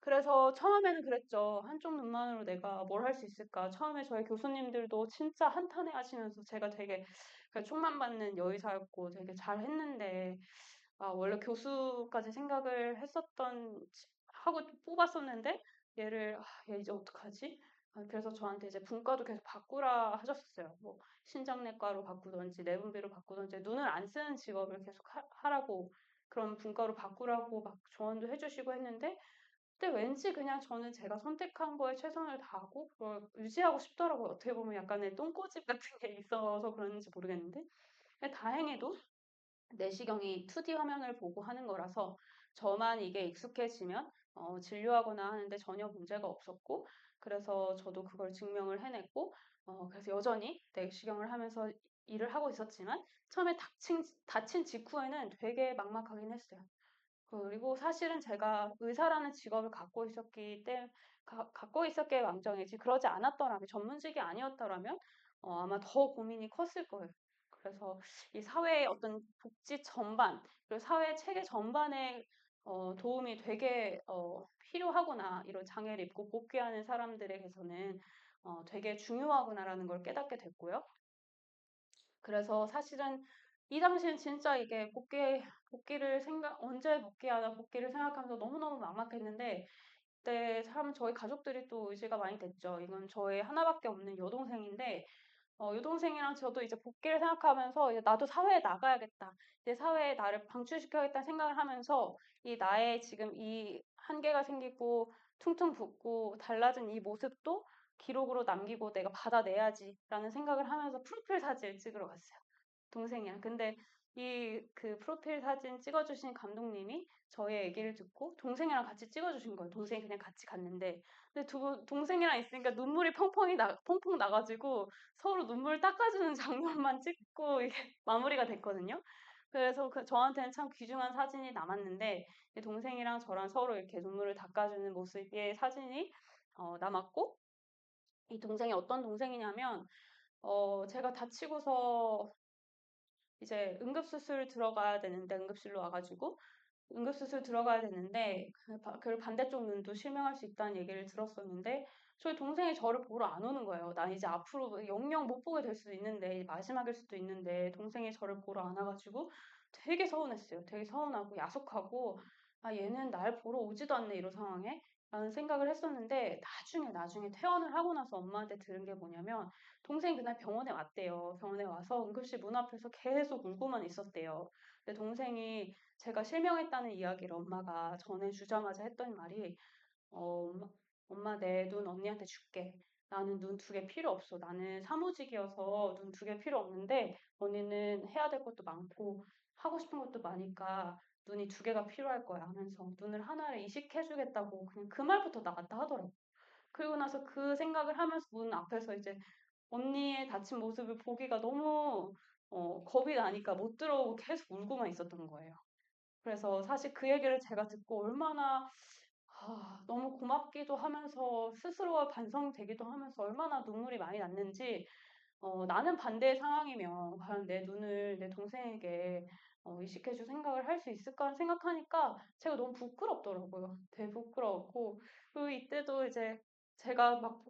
그래서 처음에는 그랬죠. 한쪽 눈만으로 내가 뭘 할 수 있을까? 처음에 저희 교수님들도 진짜 한탄해 하시면서 제가 되게 그 총만 받는 여의사였고 되게 잘했는데 원래 교수까지 생각을 하고 뽑았었는데 얘 이제 어떡하지? 그래서 저한테 이제 분과도 계속 바꾸라 하셨어요. 뭐 신장내과로 바꾸던지 내분비로 바꾸던지 눈을 안 쓰는 직업을 계속 하라고 그런 분과로 바꾸라고 막 조언도 해주시고 했는데 근데 왠지 그냥 저는 제가 선택한 거에 최선을 다하고 그걸 유지하고 싶더라고요. 어떻게 보면 약간의 똥꼬집 같은 게 있어서 그런지 모르겠는데. 근데 다행히도 내시경이 2D 화면을 보고 하는 거라서 저만 이게 익숙해지면 진료하거나 하는데 전혀 문제가 없었고 그래서 저도 그걸 증명을 해냈고 그래서 여전히 내시경을 하면서 일을 하고 있었지만 처음에 다친 직후에는 되게 막막하긴 했어요. 그리고 사실은 제가 의사라는 직업을 갖고 있었기에 망정이지, 그러지 않았더라면, 전문직이 아니었더라면, 아마 더 고민이 컸을 거예요. 그래서 이 사회의 어떤 복지 전반, 그리고 사회 체계 전반에 도움이 되게 필요하구나. 이런 장애를 입고 복귀하는 사람들에게서는 되게 중요하구나라는 걸 깨닫게 됐고요. 그래서 사실은 이 당시엔 진짜 이게 복귀를 언제 복귀하나 복귀를 생각하면서 너무너무 막막했는데, 그때 참 저희 가족들이 또 의지가 많이 됐죠. 이건 저의 하나밖에 없는 여동생인데, 여동생이랑 저도 이제 복귀를 생각하면서 이제 나도 사회에 나가야겠다. 이제 사회에 나를 방출시켜야겠다는 생각을 하면서 이 나의 지금 이 한계가 생기고 퉁퉁 붓고 달라진 이 모습도 기록으로 남기고 내가 받아내야지라는 생각을 하면서 프로필 사진을 찍으러 갔어요. 동생이랑. 근데 그 프로필 사진 찍어주신 감독님이 저의 얘기를 듣고 동생이랑 같이 찍어주신 거예요. 동생이 그냥 같이 갔는데. 근데 동생이랑 있으니까 눈물이 펑펑 나가지고 서로 눈물 닦아주는 장면만 찍고 이게 마무리가 됐거든요. 그래서 저한테는 참 귀중한 사진이 남았는데, 동생이랑 저랑 서로 이렇게 눈물을 닦아주는 모습의 사진이 남았고, 이 동생이 어떤 동생이냐면, 제가 다치고서 이제 응급수술 들어가야 되는데, 응급실로 와가지고 응급수술 들어가야 되는데 그 반대쪽 눈도 실명할 수 있다는 얘기를 들었었는데, 저희 동생이 저를 보러 안 오는 거예요. 난 이제 앞으로 영영 못 보게 될 수도 있는데, 마지막일 수도 있는데 동생이 저를 보러 안 와가지고 되게 서운했어요. 되게 서운하고 야속하고, 아 얘는 날 보러 오지도 않네 이런 상황에 라는 생각을 했었는데, 나중에 퇴원을 하고 나서 엄마한테 들은 게 뭐냐면, 동생이 그날 병원에 왔대요. 병원에 와서 응급실 문 앞에서 계속 울고만 있었대요. 근데 동생이 제가 실명했다는 이야기를 엄마가 전해주자마자 했던 말이, 엄마 내 눈 언니한테 줄게. 나는 눈 두 개 필요 없어. 나는 사무직이어서 눈 두 개 필요 없는데 언니는 해야 될 것도 많고 하고 싶은 것도 많으니까 눈이 두 개가 필요할 거야 하면서 눈을 하나를 이식해주겠다고 그냥 그 말부터 나갔다 하더라고. 그리고 나서 그 생각을 하면서 문 앞에서 이제 언니의 다친 모습을 보기가 너무 겁이 나니까 못 들어오고 계속 울고만 있었던 거예요. 그래서 사실 그 얘기를 제가 듣고 얼마나 너무 고맙기도 하면서 스스로가 반성되기도 하면서 얼마나 눈물이 많이 났는지, 나는 반대의 상황이면 과연 내 눈을 내 동생에게 이식해줄 생각을 할 수 있을까 생각하니까 제가 너무 부끄럽더라고요. 되게 부끄러웠고, 그리고 이때도 이제 제가 막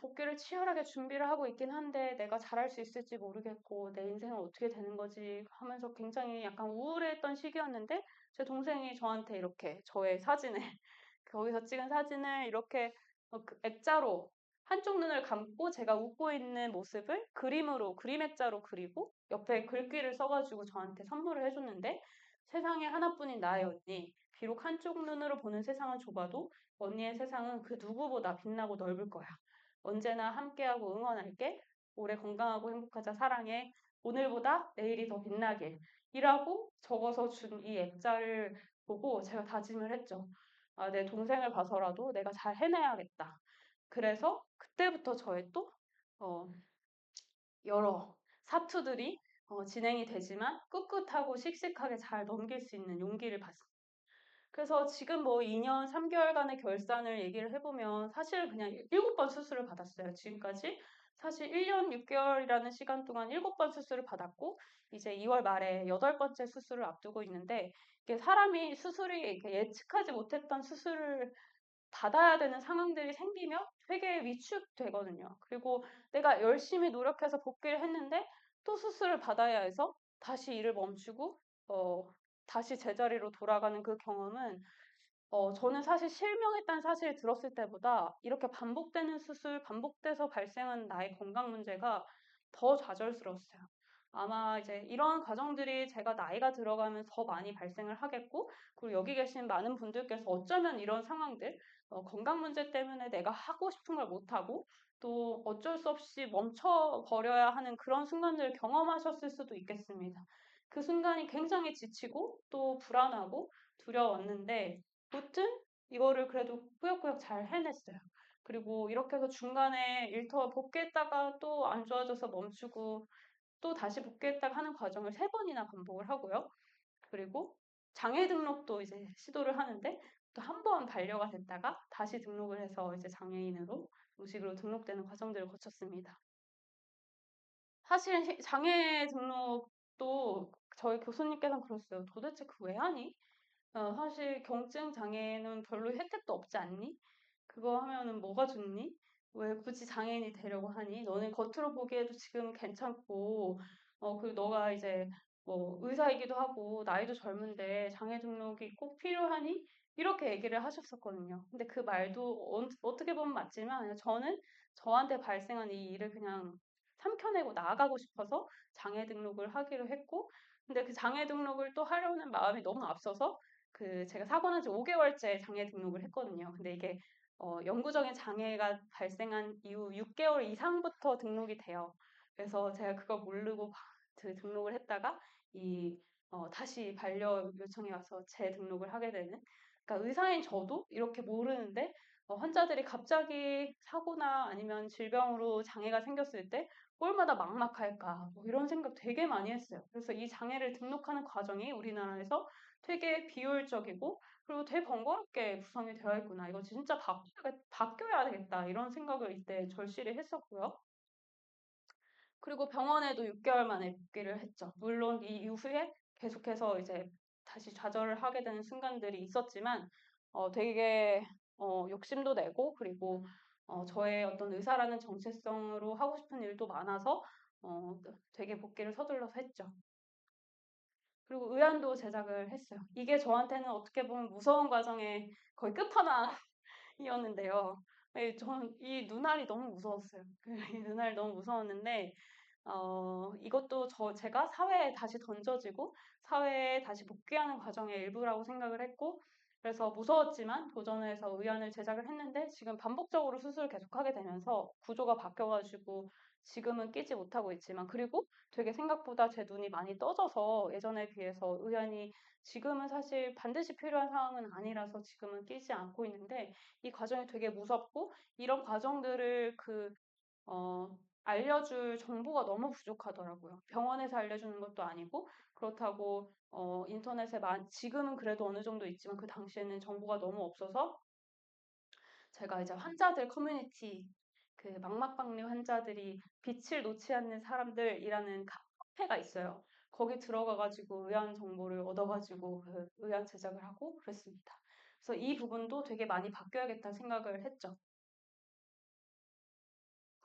복귀를 치열하게 준비를 하고 있긴 한데 내가 잘할 수 있을지 모르겠고 내 인생은 어떻게 되는 거지 하면서 굉장히 약간 우울했던 시기였는데, 제 동생이 저한테 이렇게 저의 사진을 거기서 찍은 사진을 이렇게 액자로 한쪽 눈을 감고 제가 웃고 있는 모습을 그림 액자로 그리고 옆에 글귀를 써가지고 저한테 선물을 해줬는데, 세상에 하나뿐인 나의 언니, 비록 한쪽 눈으로 보는 세상은 좁아도 언니의 세상은 그 누구보다 빛나고 넓을 거야. 언제나 함께하고 응원할게. 올해 건강하고 행복하자. 사랑해. 오늘보다 내일이 더 빛나길. 이라고 적어서 준 이 액자를 보고 제가 다짐을 했죠. 아, 내 동생을 봐서라도 내가 잘 해내야겠다. 그래서 그때부터 저의 또 어, 여러 사투들이 진행이 되지만 꿋꿋하고 씩씩하게 잘 넘길 수 있는 용기를 받습니다. 그래서 지금 뭐 2년 3개월간의 결산을 얘기를 해보면 사실 그냥 7번 수술을 받았어요. 지금까지 사실 1년 6개월이라는 시간 동안 7번 수술을 받았고, 이제 2월 말에 8번째 수술을 앞두고 있는데, 이게 사람이 수술이 이렇게 예측하지 못했던 수술을 받아야 되는 상황들이 생기면 되게 위축되거든요. 그리고 내가 열심히 노력해서 복귀를 했는데 또 수술을 받아야 해서 다시 일을 멈추고 다시 제자리로 돌아가는 그 경험은, 저는 사실 실명했다는 사실을 들었을 때보다 이렇게 반복되는 수술, 반복돼서 발생한 나의 건강 문제가 더 좌절스러웠어요. 아마 이제 이런 과정들이 제가 나이가 들어가면 더 많이 발생을 하겠고, 그리고 여기 계신 많은 분들께서 어쩌면 이런 상황들, 건강 문제 때문에 내가 하고 싶은 걸 못하고 또 어쩔 수 없이 멈춰버려야 하는 그런 순간들을 경험하셨을 수도 있겠습니다. 그 순간이 굉장히 지치고 또 불안하고 두려웠는데, 무튼 이거를 그래도 꾸역꾸역 잘 해냈어요. 그리고 이렇게 해서 중간에 일터 복귀했다가 또 안 좋아져서 멈추고 또 다시 복귀했다가 하는 과정을 3번이나 반복을 하고요. 그리고 장애 등록도 이제 시도를 하는데 또 한 번 반려가 됐다가 다시 등록을 해서 이제 장애인으로 정식으로 등록되는 과정들을 거쳤습니다. 사실 장애 등록도 저희 교수님께서는 그랬어요. 도대체 그 왜 하니? 사실 경증 장애는 별로 혜택도 없지 않니? 그거 하면은 뭐가 좋니? 왜 굳이 장애인이 되려고 하니? 너는 겉으로 보기에도 지금 괜찮고, 그리고 너가 이제 뭐 의사이기도 하고, 나이도 젊은데 장애 등록이 꼭 필요하니? 이렇게 얘기를 하셨었거든요. 근데 그 말도 어떻게 보면 맞지만, 저는 저한테 발생한 이 일을 그냥 삼켜내고 나아가고 싶어서 장애 등록을 하기로 했고, 근데 그 장애 등록을 또 하려는 마음이 너무 앞서서 제가 사고 난 지 5개월째 장애 등록을 했거든요. 근데 이게 영구적인 장애가 발생한 이후 6개월 이상부터 등록이 돼요. 그래서 제가 그걸 모르고 등록을 했다가 다시 반려 요청이 와서 재등록을 하게 되는. 그러니까 의사인 저도 이렇게 모르는데 환자들이 갑자기 사고나 아니면 질병으로 장애가 생겼을 때 꼴마다 막막할까 뭐 이런 생각 되게 많이 했어요. 그래서 이 장애를 등록하는 과정이 우리나라에서 되게 비효율적이고 그리고 되게 번거롭게 구성이 되어 있구나. 이거 진짜 바뀌어야 되겠다. 이런 생각을 이때 절실히 했었고요. 그리고 병원에도 6개월 만에 복귀를 했죠. 물론 이 이후에 계속해서 이제 다시 좌절을 하게 되는 순간들이 있었지만, 되게, 욕심도 내고, 그리고, 저의 어떤 의사라는 정체성으로 하고 싶은 일도 많아서, 되게 복귀를 서둘러서 했죠. 그리고 의안도 제작을 했어요. 이게 저한테는 어떻게 보면 무서운 과정의 거의 끝판왕이었는데요. 저는 이 눈알이 너무 무서웠어요. 이 눈알이 너무 무서웠는데, 이것도 제가 사회에 다시 던져지고 사회에 다시 복귀하는 과정의 일부라고 생각을 했고, 그래서 무서웠지만 도전해서 의안을 제작을 했는데 지금 반복적으로 수술을 계속하게 되면서 구조가 바뀌어가지고 지금은 끼지 못하고 있지만 그리고 되게 생각보다 제 눈이 많이 떠져서 예전에 비해서 의안이 지금은 사실 반드시 필요한 상황은 아니라서 지금은 끼지 않고 있는데 이 과정이 되게 무섭고 이런 과정들을 알려줄 정보가 너무 부족하더라고요. 병원에서 알려주는 것도 아니고, 그렇다고, 인터넷에 지금은 그래도 어느 정도 있지만 그 당시에는 정보가 너무 없어서 제가 이제 환자들 커뮤니티, 그 망막박리 환자들이 빛을 놓지 않는 사람들이라는 카페가 있어요. 거기 들어가가지고 의안 정보를 얻어가지고 그 의안 제작을 하고 그랬습니다. 그래서 이 부분도 되게 많이 바뀌어야겠다 생각을 했죠.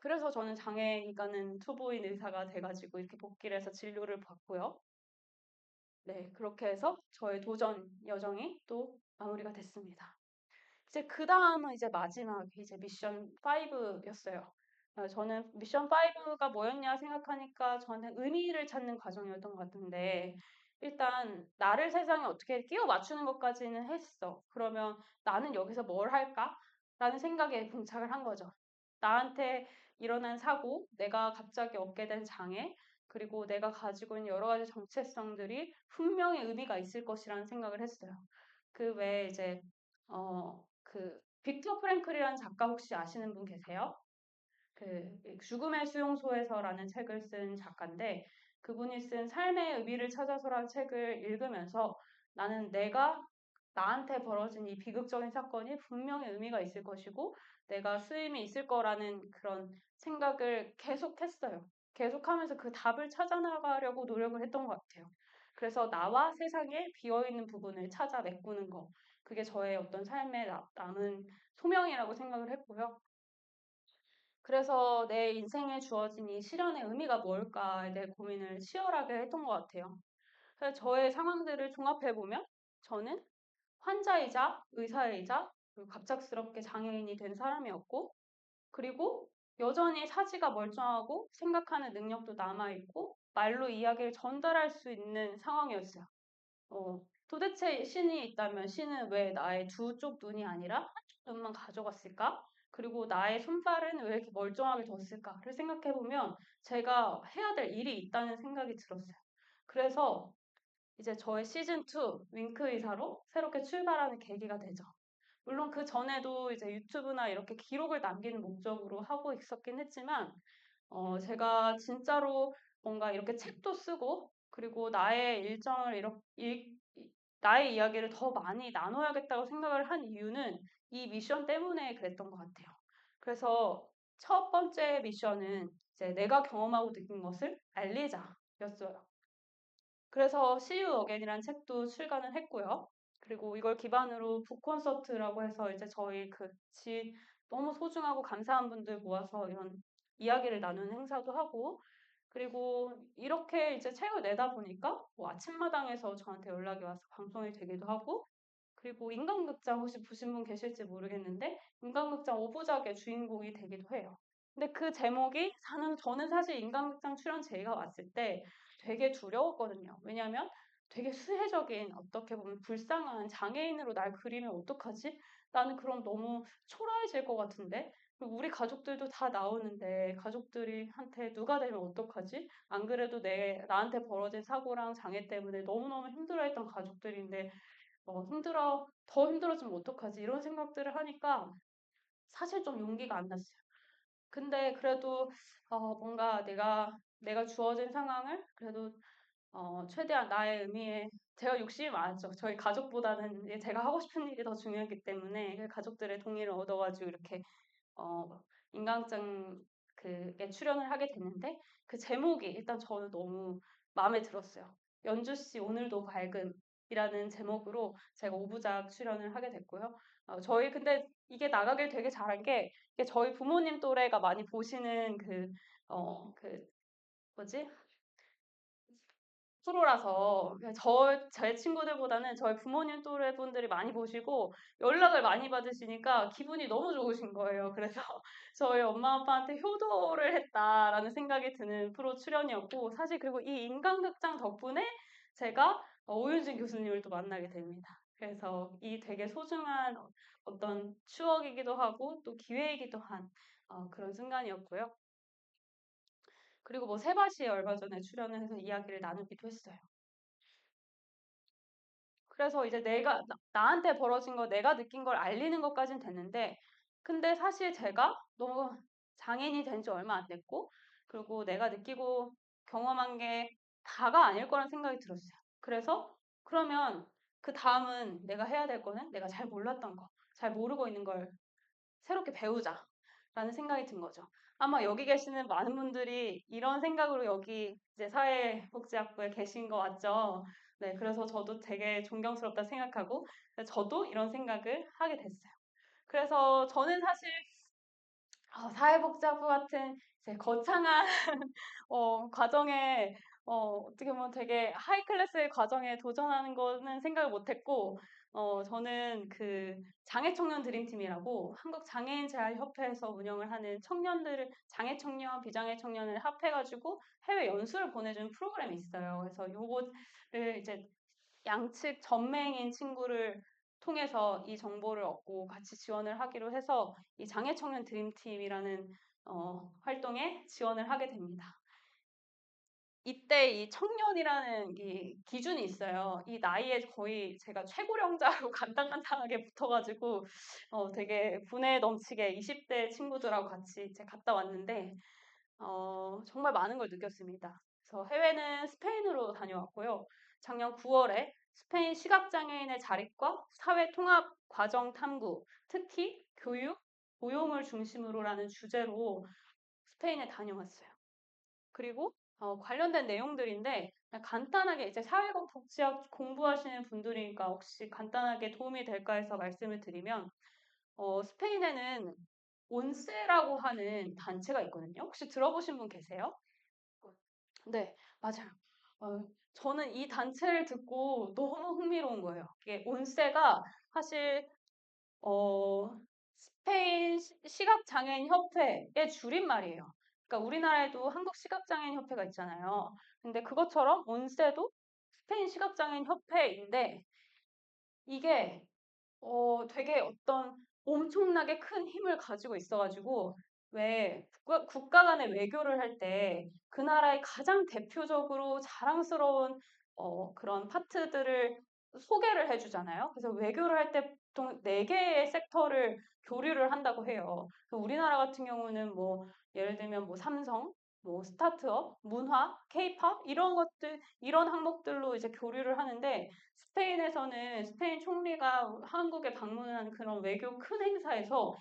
그래서 저는 장애인과는 초보인 의사가 돼가지고 이렇게 복귀를 해서 진료를 받고요. 네, 그렇게 해서 저의 도전 여정이 또 마무리가 됐습니다. 이제 그 다음은 이제 마지막 이제 미션 5였어요. 저는 미션 5가 뭐였냐 생각하니까 저한테 의미를 찾는 과정이었던 것 같은데 일단 나를 세상에 어떻게 끼워 맞추는 것까지는 했어. 그러면 나는 여기서 뭘 할까? 라는 생각에 봉착을 한 거죠. 나한테 일어난 사고, 내가 갑자기 얻게 된 장애, 그리고 내가 가지고 있는 여러 가지 정체성들이 분명히 의미가 있을 것이라는 생각을 했어요. 그 외에 이제 빅터 프랭클이라는 작가 혹시 아시는 분 계세요? 죽음의 수용소에서라는 책을 쓴 작가인데 그분이 쓴 삶의 의미를 찾아서라는 책을 읽으면서 나는 내가 나한테 벌어진 이 비극적인 사건이 분명히 의미가 있을 것이고 내가 쓰임이 있을 거라는 그런 생각을 계속했어요. 계속하면서 그 답을 찾아나가려고 노력을 했던 것 같아요. 그래서 나와 세상에 비어있는 부분을 찾아 메꾸는 거. 그게 저의 어떤 삶에 남은 소명이라고 생각을 했고요. 그래서 내 인생에 주어진 이 시련의 의미가 뭘까에 대해 고민을 치열하게 했던 것 같아요. 그래서 저의 상황들을 종합해보면 저는 환자이자 의사이자 그리고 갑작스럽게 장애인이 된 사람이었고 그리고 여전히 사지가 멀쩡하고 생각하는 능력도 남아있고 말로 이야기를 전달할 수 있는 상황이었어요. 도대체 신이 있다면 신은 왜 나의 두 쪽 눈이 아니라 한쪽 눈만 가져갔을까? 그리고 나의 손발은 왜 이렇게 멀쩡하게 뒀을까를 생각해보면 제가 해야 될 일이 있다는 생각이 들었어요. 그래서 이제 저의 시즌2 윙크 의사로 새롭게 출발하는 계기가 되죠. 물론 그 전에도 이제 유튜브나 이렇게 기록을 남기는 목적으로 하고 있었긴 했지만, 제가 진짜로 뭔가 이렇게 책도 쓰고, 그리고 나의 일정을 나의 이야기를 더 많이 나눠야겠다고 생각을 한 이유는 이 미션 때문에 그랬던 것 같아요. 그래서 첫 번째 미션은 이제 내가 경험하고 느낀 것을 알리자였어요. 그래서 See You Again이라는 책도 출간을 했고요. 그리고 이걸 기반으로 북콘서트라고 해서 이제 저희 너무 소중하고 감사한 분들 모아서 이런 이야기를 나누는 행사도 하고, 그리고 이렇게 이제 책을 내다 보니까 뭐 아침마당에서 저한테 연락이 와서 방송이 되기도 하고, 그리고 인간극장 혹시 보신 분 계실지 모르겠는데 인간극장 5부작의 주인공이 되기도 해요. 근데 그 제목이 저는 사실 인간극장 출연 제의가 왔을 때 되게 두려웠거든요. 왜냐하면 되게 수혜적인 어떻게 보면 불쌍한 장애인으로 날 그리면 어떡하지? 나는 그럼 너무 초라해질 것 같은데 그리고 우리 가족들도 다 나오는데 가족들이 한테 누가 되면 어떡하지? 안 그래도 나한테 벌어진 사고랑 장애 때문에 너무너무 힘들어했던 가족들인데 더 힘들어지면 어떡하지? 이런 생각들을 하니까 사실 좀 용기가 안 났어요. 근데 그래도 뭔가 내가 주어진 상황을 그래도 최대한 나의 의미에 제가 욕심이 많았죠. 저희 가족보다는 이제 제가 하고 싶은 일이 더 중요했기 때문에 그 가족들의 동의를 얻어가지고 이렇게 인강극장 그에 출연을 하게 됐는데 그 제목이 일단 저는 너무 마음에 들었어요. 연주 씨 오늘도 밝음이라는 제목으로 제가 5부작 출연을 하게 됐고요. 저희 근데 이게 나가길 되게 잘한 게 이게 저희 부모님 또래가 많이 보시는 그 뭐지? 프로라서 제 친구들보다는 저희 부모님 또래 분들이 많이 보시고 연락을 많이 받으시니까 기분이 너무 좋으신 거예요. 그래서 저희 엄마 아빠한테 효도를 했다라는 생각이 드는 프로 출연이었고 사실 그리고 이 인간극장 덕분에 제가 오윤진 교수님을 또 만나게 됩니다. 그래서 이 되게 소중한 어떤 추억이기도 하고 또 기회이기도 한 그런 순간이었고요. 그리고 뭐 세바시에 얼마 전에 출연을 해서 이야기를 나누기도 했어요. 그래서 이제 나한테 벌어진 거, 내가 느낀 걸 알리는 것까진 됐는데, 근데 사실 제가 너무 장애인이 된 지 얼마 안 됐고, 그리고 내가 느끼고 경험한 게 다가 아닐 거란 생각이 들었어요. 그래서 그러면 그 다음은 내가 해야 될 거는 내가 잘 몰랐던 거, 잘 모르고 있는 걸 새롭게 배우자라는 생각이 든 거죠. 아마 여기 계시는 많은 분들이 이런 생각으로 여기 이제 사회복지학부에 계신 거 맞죠? 네, 그래서 저도 되게 존경스럽다 생각하고 저도 이런 생각을 하게 됐어요. 그래서 저는 사실 사회복지학부 같은 이제 거창한 과정에 어떻게 보면 되게 하이 클래스의 과정에 도전하는 거는 생각을 못했고 저는 그 장애청년 드림팀이라고 한국장애인재활협회에서 운영을 하는 장애 청년, 비장애 청년을 합해가지고 해외 연수를 보내주는 프로그램이 있어요. 그래서 요거를 이제 양측 전맹인 친구를 통해서 이 정보를 얻고 같이 지원을 하기로 해서 이 장애청년 드림팀이라는 활동에 지원을 하게 됩니다. 이때 이 청년이라는 이 기준이 있어요. 이 나이에 거의 제가 최고령자로 간당간당하게 붙어가지고 되게 분에 넘치게 20대 친구들하고 같이 이제 갔다 왔는데 정말 많은 걸 느꼈습니다. 그래서 해외는 스페인으로 다녀왔고요. 작년 9월에 스페인 시각장애인의 자립과 사회 통합 과정 탐구, 특히 교육, 고용을 중심으로라는 주제로 스페인에 다녀왔어요. 그리고 관련된 내용들인데 그냥 간단하게 이제 사회복지학 공부하시는 분들이니까 혹시 간단하게 도움이 될까 해서 말씀을 드리면 스페인에는 온세라고 하는 단체가 있거든요. 혹시 들어보신 분 계세요? 네, 맞아요. 저는 이 단체를 듣고 너무 흥미로운 거예요. 이게 온세가 사실 어, 스페인 시각장애인 협회의 줄임말이에요. 그러니까 우리나라에도 한국 시각장애인 협회가 있잖아요. 근데 그것처럼 온세도 스페인 시각장애인 협회인데 이게 되게 어떤 엄청나게 큰 힘을 가지고 있어가지고, 왜 국가 간의 외교를 할 때 그 나라의 가장 대표적으로 자랑스러운 그런 파트들을 소개를 해주잖아요. 그래서 외교를 할 때 보통 네 개의 섹터를 교류를 한다고 해요. 우리나라 같은 경우는 뭐 예를 들면 뭐 삼성, 뭐 스타트업, 문화, 케이팝 이런 것들 이런 항목들로 이제 교류를 하는데 스페인에서는 스페인 총리가 한국에 방문한 그런 외교 큰 행사에서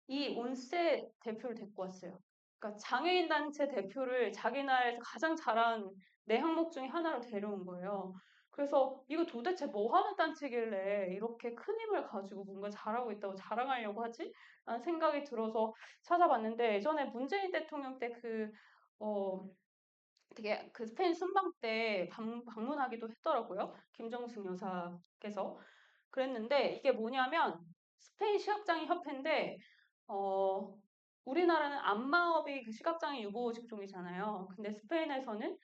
이 온세 대표를 데리고 왔어요. 그러니까 장애인 단체 대표를 자기 나라에서 가장 잘하는 네 항목 중에 하나로 데려온 거예요. 그래서 이거 도대체 뭐 하는 단체길래 이렇게 큰 힘을 가지고 뭔가 잘하고 있다고 자랑하려고 하지? 라는 생각이 들어서 찾아봤는데 예전에 문재인 대통령 때 어, 되게 그 스페인 순방 때 방문하기도 했더라고요. 김정숙 여사께서. 그랬는데 이게 뭐냐면 스페인 시각장애 협회인데 어, 우리나라는 안마업이 그 시각장애 유보 직종이잖아요. 근데 스페인에서는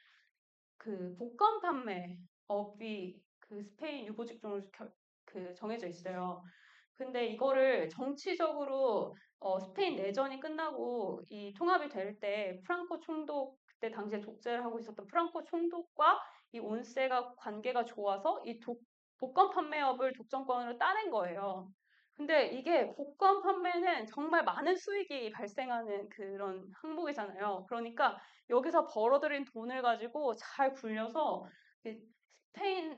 그 복권 판매업이 그 스페인 유보 직종으로 정해져 있어요. 근데 이거를 정치적으로 스페인 내전이 끝나고 이 통합이 될 때 프랑코 총독 그때 당시에 독재를 하고 있었던 프랑코 총독과 이 온세가 관계가 좋아서 복권 판매업을 독점권으로 따낸 거예요. 근데 이게 복권 판매는 정말 많은 수익이 발생하는 그런 항목이잖아요. 그러니까 여기서 벌어들인 돈을 가지고 잘 굴려서 스페인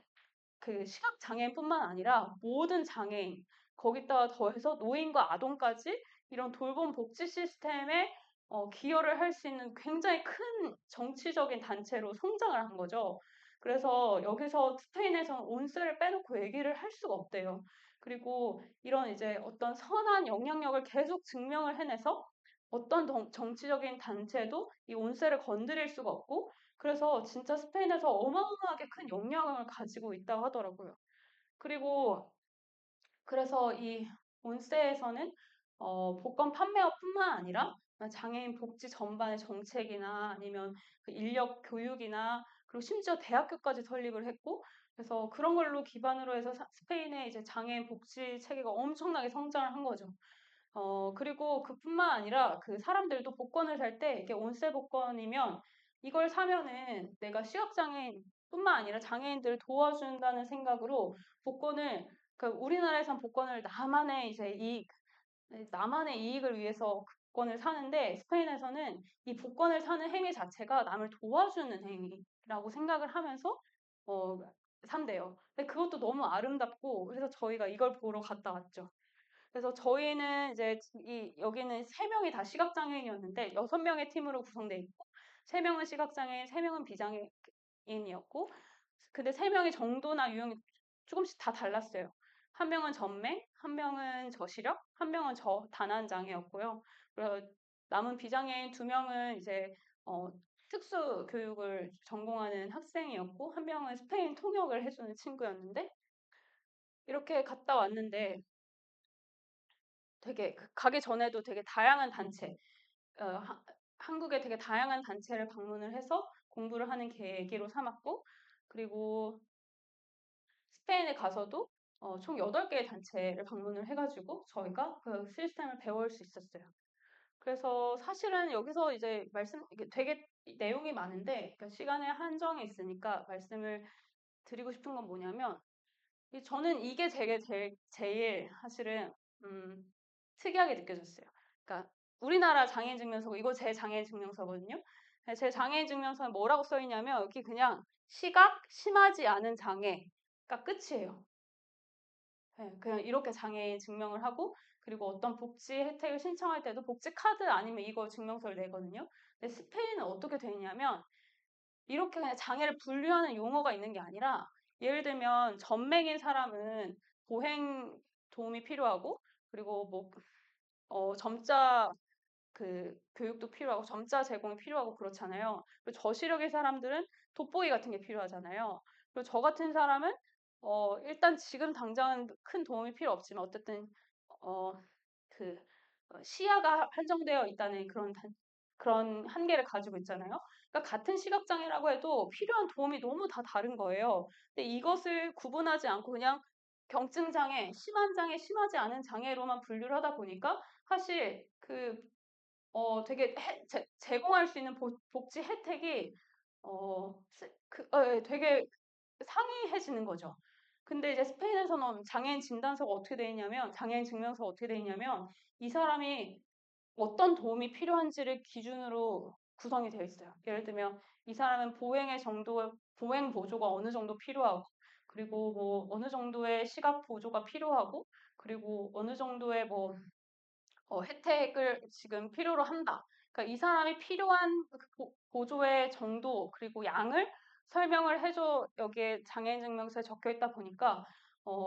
그 시각 장애인뿐만 아니라 모든 장애인 거기다가 더해서 노인과 아동까지 이런 돌봄 복지 시스템에 기여를 할 수 있는 굉장히 큰 정치적인 단체로 성장을 한 거죠. 그래서 여기서 스페인에서는 온세를 빼놓고 얘기를 할 수가 없대요. 그리고 이런 이제 어떤 선한 영향력을 계속 증명을 해내서 어떤 정치적인 단체도 이 온세를 건드릴 수가 없고 그래서 진짜 스페인에서 어마어마하게 큰 영향을 가지고 있다고 하더라고요. 그리고 그래서 이 온세에서는 복권 판매업뿐만 아니라 장애인 복지 전반의 정책이나 아니면 그 인력 교육이나 그리고 심지어 대학교까지 설립을 했고 그래서 그런 걸로 기반으로 해서 스페인의 이제 장애인 복지 체계가 엄청나게 성장을 한 거죠. 그리고 그뿐만 아니라 그 사람들도 복권을 살 때 이게 온세 복권이면 이걸 사면은 내가 시각장애인뿐만 아니라 장애인들을 도와준다는 생각으로 복권을 그 우리나라에선 복권을 나만의 이익을 위해서 복권을 사는데 스페인에서는 이 복권을 사는 행위 자체가 남을 도와주는 행위라고 생각을 하면서 어, 산대요. 근데 그것도 너무 아름답고 그래서 저희가 이걸 보러 갔다 왔죠. 그래서 저희는 이제 여기는 세 명이 다 시각장애인이었는데 여섯 명의 팀으로 구성돼 있고 세 명은 시각장애인, 세 명은 비장애인이었고 근데 세 명의 정도나 유형이 조금씩 다 달랐어요. 한 명은 전맹, 한 명은 저시력, 한 명은 저단한 장애였고요. 그리고 남은 비장애인 두 명은 이제 특수 교육을 전공하는 학생이었고 한 명은 스페인 통역을 해주는 친구였는데 이렇게 갔다 왔는데 되게 가기 전에도 되게 다양한 단체, 어, 하- 한국에 되게 다양한 단체를 방문을 해서 공부를 하는 계기로 삼았고, 그리고 스페인에 가서도 총 8개의 단체를 방문을 해가지고 저희가 그 시스템을 배울 수 있었어요. 그래서 사실은 여기서 이제 이게 되게 내용이 많은데, 그러니까 시간의 한정이 있으니까 말씀을 드리고 싶은 건 뭐냐면, 저는 이게 제일 사실은 음, 특이하게 느껴졌어요. 그러니까 우리나라 장애인 증명서고 이거 제 장애인 증명서거든요. 제 장애인 증명서는 뭐라고 써 있냐면 여기 그냥 시각 심하지 않은 장애가 끝이에요. 네, 그냥 이렇게 장애인 증명을 하고 그리고 어떤 복지 혜택을 신청할 때도 복지 카드 아니면 이거 증명서를 내거든요. 근데 스페인은 어떻게 돼 있냐면 이렇게 그냥 장애를 분류하는 용어가 있는 게 아니라 예를 들면 전맹인 사람은 보행 도움이 필요하고 그리고 뭐 점자 교육도 필요하고 점자 제공이 필요하고 그렇잖아요. 그리고 저시력의 사람들은 돋보기 같은 게 필요하잖아요. 그리고 저 같은 사람은 일단 지금 당장은 큰 도움이 필요 없지만 어쨌든 어, 그 시야가 한정되어 있다는 그런 한계를 가지고 있잖아요. 그러니까 같은 시각장애라고 해도 필요한 도움이 너무 다 다른 거예요. 근데 이것을 구분하지 않고 그냥 경증장애, 심한 장애, 심하지 않은 장애로만 분류를 하다 보니까 사실 되게 제공할 수 있는 복지 혜택이 되게 상이해지는 거죠. 근데 이제 스페인에서는 장애인 진단서가 어떻게 돼 있냐면, 장애인 증명서가 어떻게 돼 있냐면, 이 사람이 어떤 도움이 필요한지를 기준으로 구성이 되어 있어요. 예를 들면, 이 사람은 보행 보조가 어느 정도 필요하고, 그리고 뭐 어느 정도의 시각 보조가 필요하고, 그리고 어느 정도의 뭐 혜택을 지금 필요로 한다. 그러니까 이 사람이 필요한 보조의 정도 그리고 양을 설명을 해줘 여기에 장애인 증명서에 적혀 있다 보니까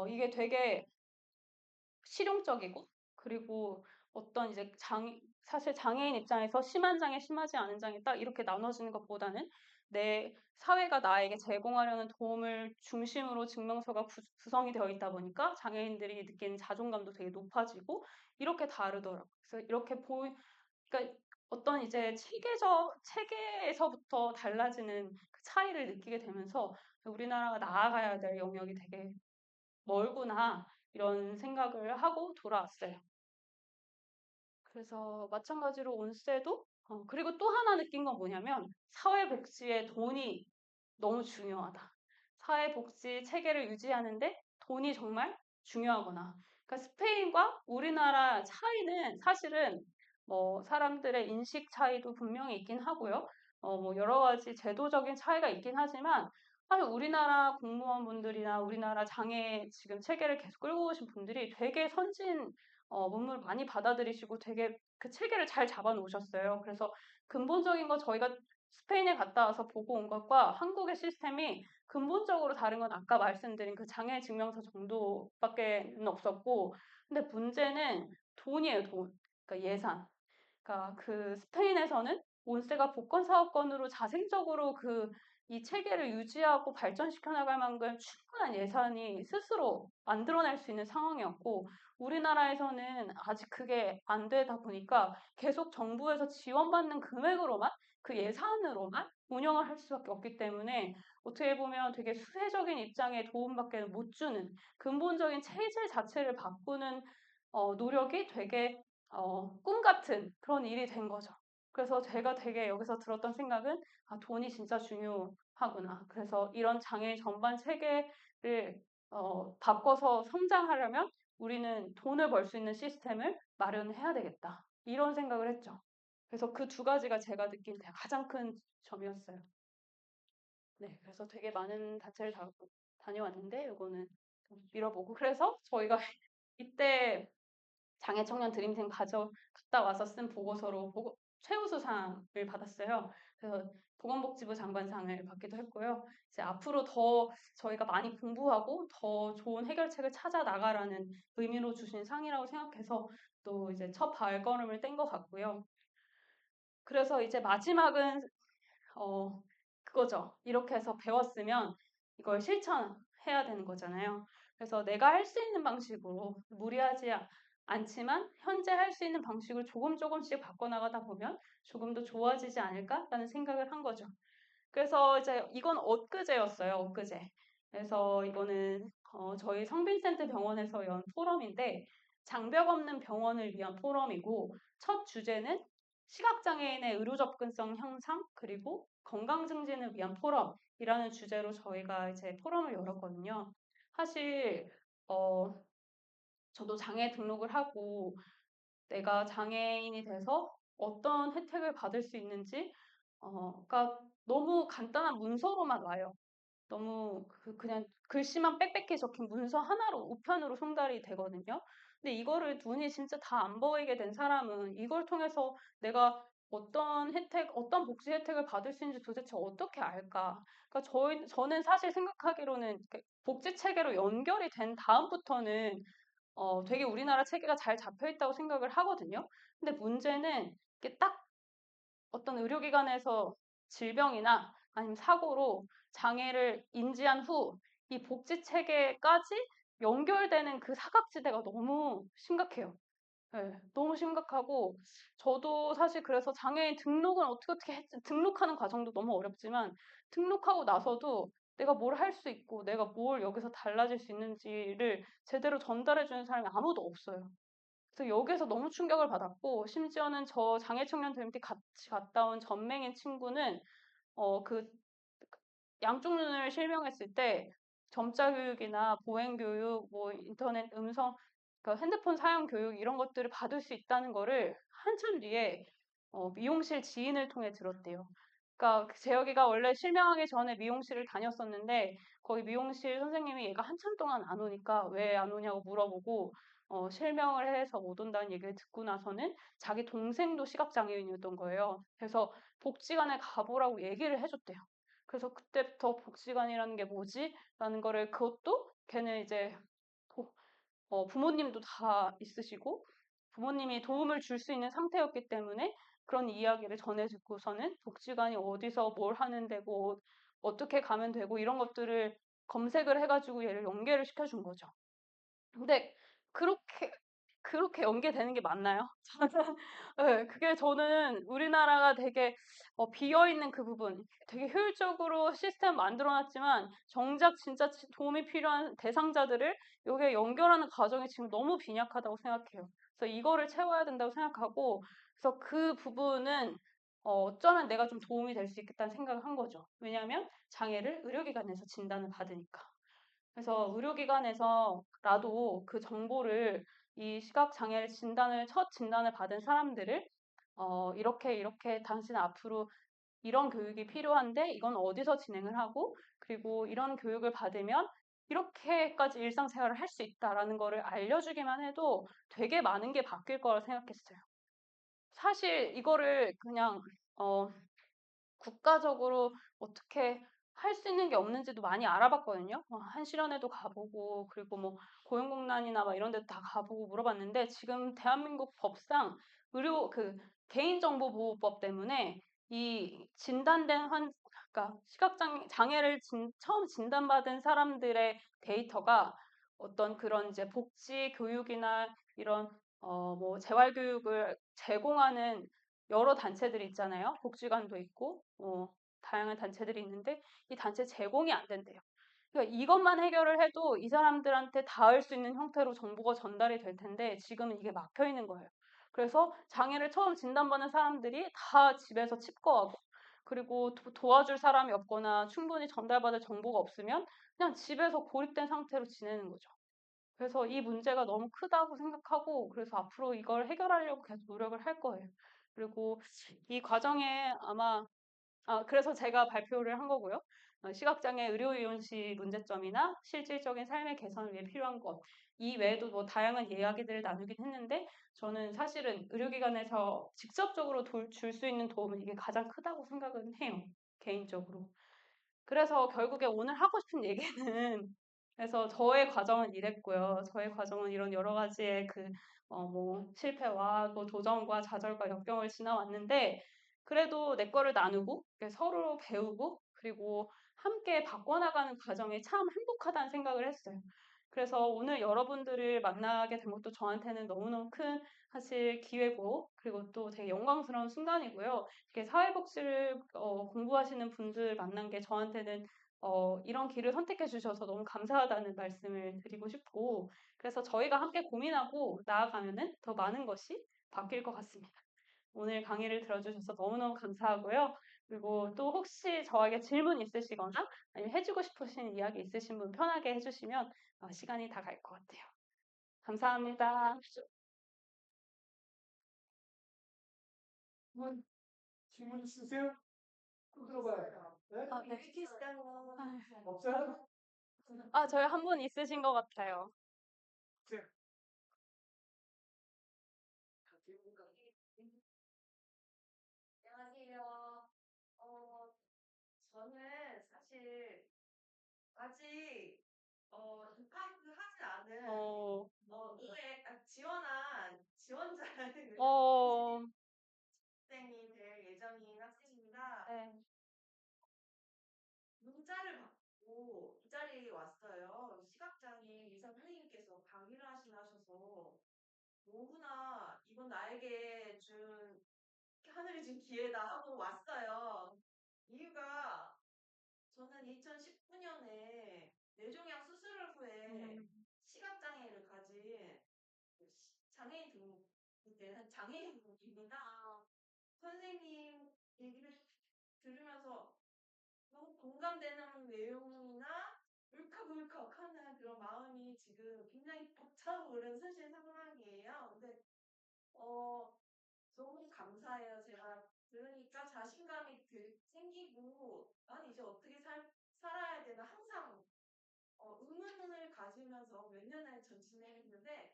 이게 되게 실용적이고 그리고 어떤 이제 사실 장애인 입장에서 심한 장애, 심하지 않은 장애 딱 이렇게 나눠지는 것보다는 내 사회가 나에게 제공하려는 도움을 중심으로 증명서가 구성이 되어 있다 보니까 장애인들이 느끼는 자존감도 되게 높아지고 이렇게 다르더라고요. 그래서 이렇게 그러니까 어떤 이제 체계에서부터 달라지는 그 차이를 느끼게 되면서 우리나라가 나아가야 될 영역이 되게 멀구나 이런 생각을 하고 돌아왔어요. 그래서 마찬가지로 온세도 그리고 또 하나 느낀 건 뭐냐면 사회복지에 돈이 너무 중요하다. 사회복지 체계를 유지하는데 돈이 정말 중요하구나. 그러니까 스페인과 우리나라 차이는 사실은 뭐 사람들의 인식 차이도 분명히 있긴 하고요. 뭐 여러 가지 제도적인 차이가 있긴 하지만 사실 우리나라 공무원분들이나 우리나라 장애 지금 체계를 계속 끌고 오신 분들이 되게 선진 문물 많이 받아들이시고 되게 그 체계를 잘 잡아 놓으셨어요. 그래서 근본적인 거 저희가 스페인에 갔다 와서 보고 온 것과 한국의 시스템이 근본적으로 다른 건 아까 말씀드린 그 장애 증명서 정도밖에 없었고, 근데 문제는 돈이에요, 돈. 그러니까 예산. 그러니까 그 스페인에서는 온세가 복권 사업권으로 자생적으로 이 체계를 유지하고 발전시켜 나갈 만큼 충분한 예산이 스스로 만들어낼 수 있는 상황이었고, 우리나라에서는 아직 그게 안 되다 보니까 계속 정부에서 지원받는 금액으로만 그 예산으로만 운영을 할 수밖에 없기 때문에 어떻게 보면 되게 수혜적인 입장에 도움밖에 못 주는 근본적인 체제 자체를 바꾸는 노력이 되게 꿈 같은 그런 일이 된 거죠. 그래서 제가 되게 여기서 들었던 생각은 돈이 진짜 중요하구나. 그래서 이런 장애 전반 체계를 바꿔서 성장하려면 우리는 돈을 벌 수 있는 시스템을 마련해야 되겠다. 이런 생각을 했죠. 그래서 그 두 가지가 제가 느낀 가장 큰 점이었어요. 네, 그래서 되게 많은 단체를 다녀왔는데 이거는 좀 밀어보고 그래서 저희가 이때 장애청년 드림팀 갔다 와서 쓴 보고서로 최우수상을 받았어요. 그래서 보건복지부 장관상을 받기도 했고요. 이제 앞으로 더 저희가 많이 공부하고 더 좋은 해결책을 찾아 나가라는 의미로 주신 상이라고 생각해서 또 이제 첫 발걸음을 뗀 것 같고요. 그래서 이제 마지막은 그거죠. 이렇게 해서 배웠으면 이걸 실천해야 되는 거잖아요. 그래서 내가 할 수 있는 방식으로 무리하지 않지만 현재 할 수 있는 방식을 조금씩 바꿔나가다 보면 조금 더 좋아지지 않을까라는 생각을 한 거죠. 그래서 이제 이건 엊그제였어요. 엊그제. 그래서 이거는 저희 성빈센터 병원에서 연 포럼인데 장벽 없는 병원을 위한 포럼이고 첫 주제는 시각장애인의 의료 접근성 향상 그리고 건강 증진을 위한 포럼이라는 주제로 저희가 이제 포럼을 열었거든요. 사실 저도 장애 등록을 하고 내가 장애인이 돼서 어떤 혜택을 받을 수 있는지 그러니까 너무 간단한 문서로만 와요. 너무 그냥 글씨만 빽빽히 적힌 문서 하나로 우편으로 송달이 되거든요. 근데 이거를 눈이 진짜 다 안 보이게 된 사람은 이걸 통해서 내가 어떤 복지 혜택을 받을 수 있는지 도대체 어떻게 알까? 그러니까 저는 사실 생각하기로는 복지 체계로 연결이 된 다음부터는 되게 우리나라 체계가 잘 잡혀 있다고 생각을 하거든요. 근데 문제는 이게 딱 어떤 의료기관에서 질병이나 아니면 사고로 장애를 인지한 후 이 복지 체계까지 연결되는 그 사각지대가 너무 심각해요. 네, 너무 심각하고 저도 사실 그래서 장애인 등록은 어떻게 했지 등록하는 과정도 너무 어렵지만 등록하고 나서도 내가 뭘 할 수 있고 내가 뭘 여기서 달라질 수 있는지를 제대로 전달해 주는 사람이 아무도 없어요. 그래서 여기에서 너무 충격을 받았고 심지어는 저 장애청년들한테 같이 갔다 온 전맹인 친구는 그 양쪽 눈을 실명했을 때 점자 교육이나 보행 교육, 뭐 인터넷 음성, 그러니까 핸드폰 사용 교육 이런 것들을 받을 수 있다는 거를 한참 뒤에 미용실 지인을 통해 들었대요. 그러니까 재혁이가 원래 실명하기 전에 미용실을 다녔었는데 거기 미용실 선생님이 얘가 한참 동안 안 오니까 왜 안 오냐고 물어보고 실명을 해서 못 온다는 얘기를 듣고 나서는 자기 동생도 시각장애인이었던 거예요. 그래서 복지관에 가보라고 얘기를 해줬대요. 그래서 그때부터 복지관이라는 게 뭐지? 라는 거를 그것도 걔는 이제 부모님도 다 있으시고 부모님이 도움을 줄 수 있는 상태였기 때문에 그런 이야기를 전해 듣고서는 복지관이 어디서 뭘 하는 데고 어떻게 가면 되고 이런 것들을 검색을 해가지고 얘를 연계를 시켜준 거죠. 근데 그렇게 그렇게 연계되는 게 맞나요? 저는 그게 저는 우리나라가 되게 비어 있는 그 부분, 되게 효율적으로 시스템 만들어 놨지만 정작 진짜 도움이 필요한 대상자들을 여기에 연결하는 과정이 지금 너무 빈약하다고 생각해요. 그래서 이거를 채워야 된다고 생각하고, 그래서 그 부분은 어쩌면 내가 좀 도움이 될 수 있겠다는 생각을 한 거죠. 왜냐하면 장애를 의료기관에서 진단을 받으니까. 그래서 의료기관에서라도 그 정보를 이 시각장애 첫 진단을 받은 사람들을 이렇게 이렇게 당신 앞으로 이런 교육이 필요한데 이건 어디서 진행을 하고 그리고 이런 교육을 받으면 이렇게까지 일상생활을 할 수 있다라는 거를 알려주기만 해도 되게 많은 게 바뀔 거라 생각했어요. 사실 이거를 그냥 어, 국가적으로 어떻게 할 수 있는 게 없는지도 많이 알아봤거든요. 한실현에도 가보고 그리고 뭐 고용공단이나 막 이런 데도 다 가보고 물어봤는데 지금 대한민국 법상 의료 그 개인정보보호법 때문에 이 진단된 그러니까 장애를 처음 진단받은 사람들의 데이터가 어떤 그런 이제 복지 교육이나 이런 뭐 재활교육을 제공하는 여러 단체들이 있잖아요. 복지관도 있고, 다양한 단체들이 있는데 이 단체 제공이 안 된대요. 그러니까 이것만 해결을 해도 이 사람들한테 닿을 수 있는 형태로 정보가 전달이 될 텐데 지금은 이게 막혀 있는 거예요. 그래서 장애를 처음 진단받는 사람들이 다 집에서 칩거하고 그리고 도와줄 사람이 없거나 충분히 전달받을 정보가 없으면 그냥 집에서 고립된 상태로 지내는 거죠. 그래서 이 문제가 너무 크다고 생각하고 그래서 앞으로 이걸 해결하려고 계속 노력을 할 거예요. 그리고 이 과정에 아마 그래서 제가 발표를 한 거고요. 시각장애 의료이용시 문제점이나 실질적인 삶의 개선을 위해 필요한 것. 이 외에도 뭐 다양한 이야기들을 나누긴 했는데 저는 사실은 의료기관에서 직접적으로 줄 수 있는 도움은 이게 가장 크다고 생각은 해요. 개인적으로. 그래서 결국에 오늘 하고 싶은 얘기는 그래서 저의 과정은 이랬고요. 저의 과정은 이런 여러 가지의 뭐 실패와 또 도전과 좌절과 역경을 지나왔는데 그래도 내 거를 나누고 서로 배우고 그리고 함께 바꿔나가는 과정이 참 행복하다는 생각을 했어요. 그래서 오늘 여러분들을 만나게 된 것도 저한테는 너무너무 큰 사실 기회고 그리고 또 되게 영광스러운 순간이고요. 이렇게 사회복지를 공부하시는 분들 만난 게 저한테는 이런 길을 선택해 주셔서 너무 감사하다는 말씀을 드리고 싶고 그래서 저희가 함께 고민하고 나아가면은 더 많은 것이 바뀔 것 같습니다. 오늘 강의를 들어주셔서 너무너무 감사하고요. 그리고 또 혹시 저에게 질문 있으시거나 아니면 해주고 싶으신 이야기 있으신 분 편하게 해주시면 시간이 다 갈 것 같아요. 감사합니다. 질문 있으세요? 또 들어봐요. 네? 네. 없어요? 저희 한 분 있으신 것 같아요. 네. 안녕하세요. 저는 사실 아직 입학을 하지 않은 어, 의회 지원한 지원자는 어, 학생이 될 예정인 학생입니다. 네. 문자를 받고 이 자리에 왔어요. 시각장애인 의사 선생님께서 강의를 하셔서 너무나 이건 나에게 준 하늘이 준 기회다 하고 왔어요. 이유가 저는 2019년에 뇌종양 수술을 후에 시각장애를 가진 장애인 등록된 장애인입니다. 선생님 얘기를 들으면서 너무 공감되는 내용이나 울컥울컥하는 그런 마음이 지금 굉장히 벅차오른 사실 상황이에요. 근데 너무 감사해요. 제가 들으니까 자신감이 생기고 난 이제 어떻게 살아야 되나 항상 의문을 가지면서 몇 년을 전진을 했는데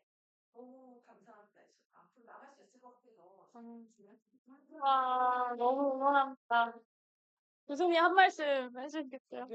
너무 감사합니다. 앞으로 나갈 수 있을 것 같아서. 와, 너무 응원합니다. 교수님 한 말씀 해주시겠어요?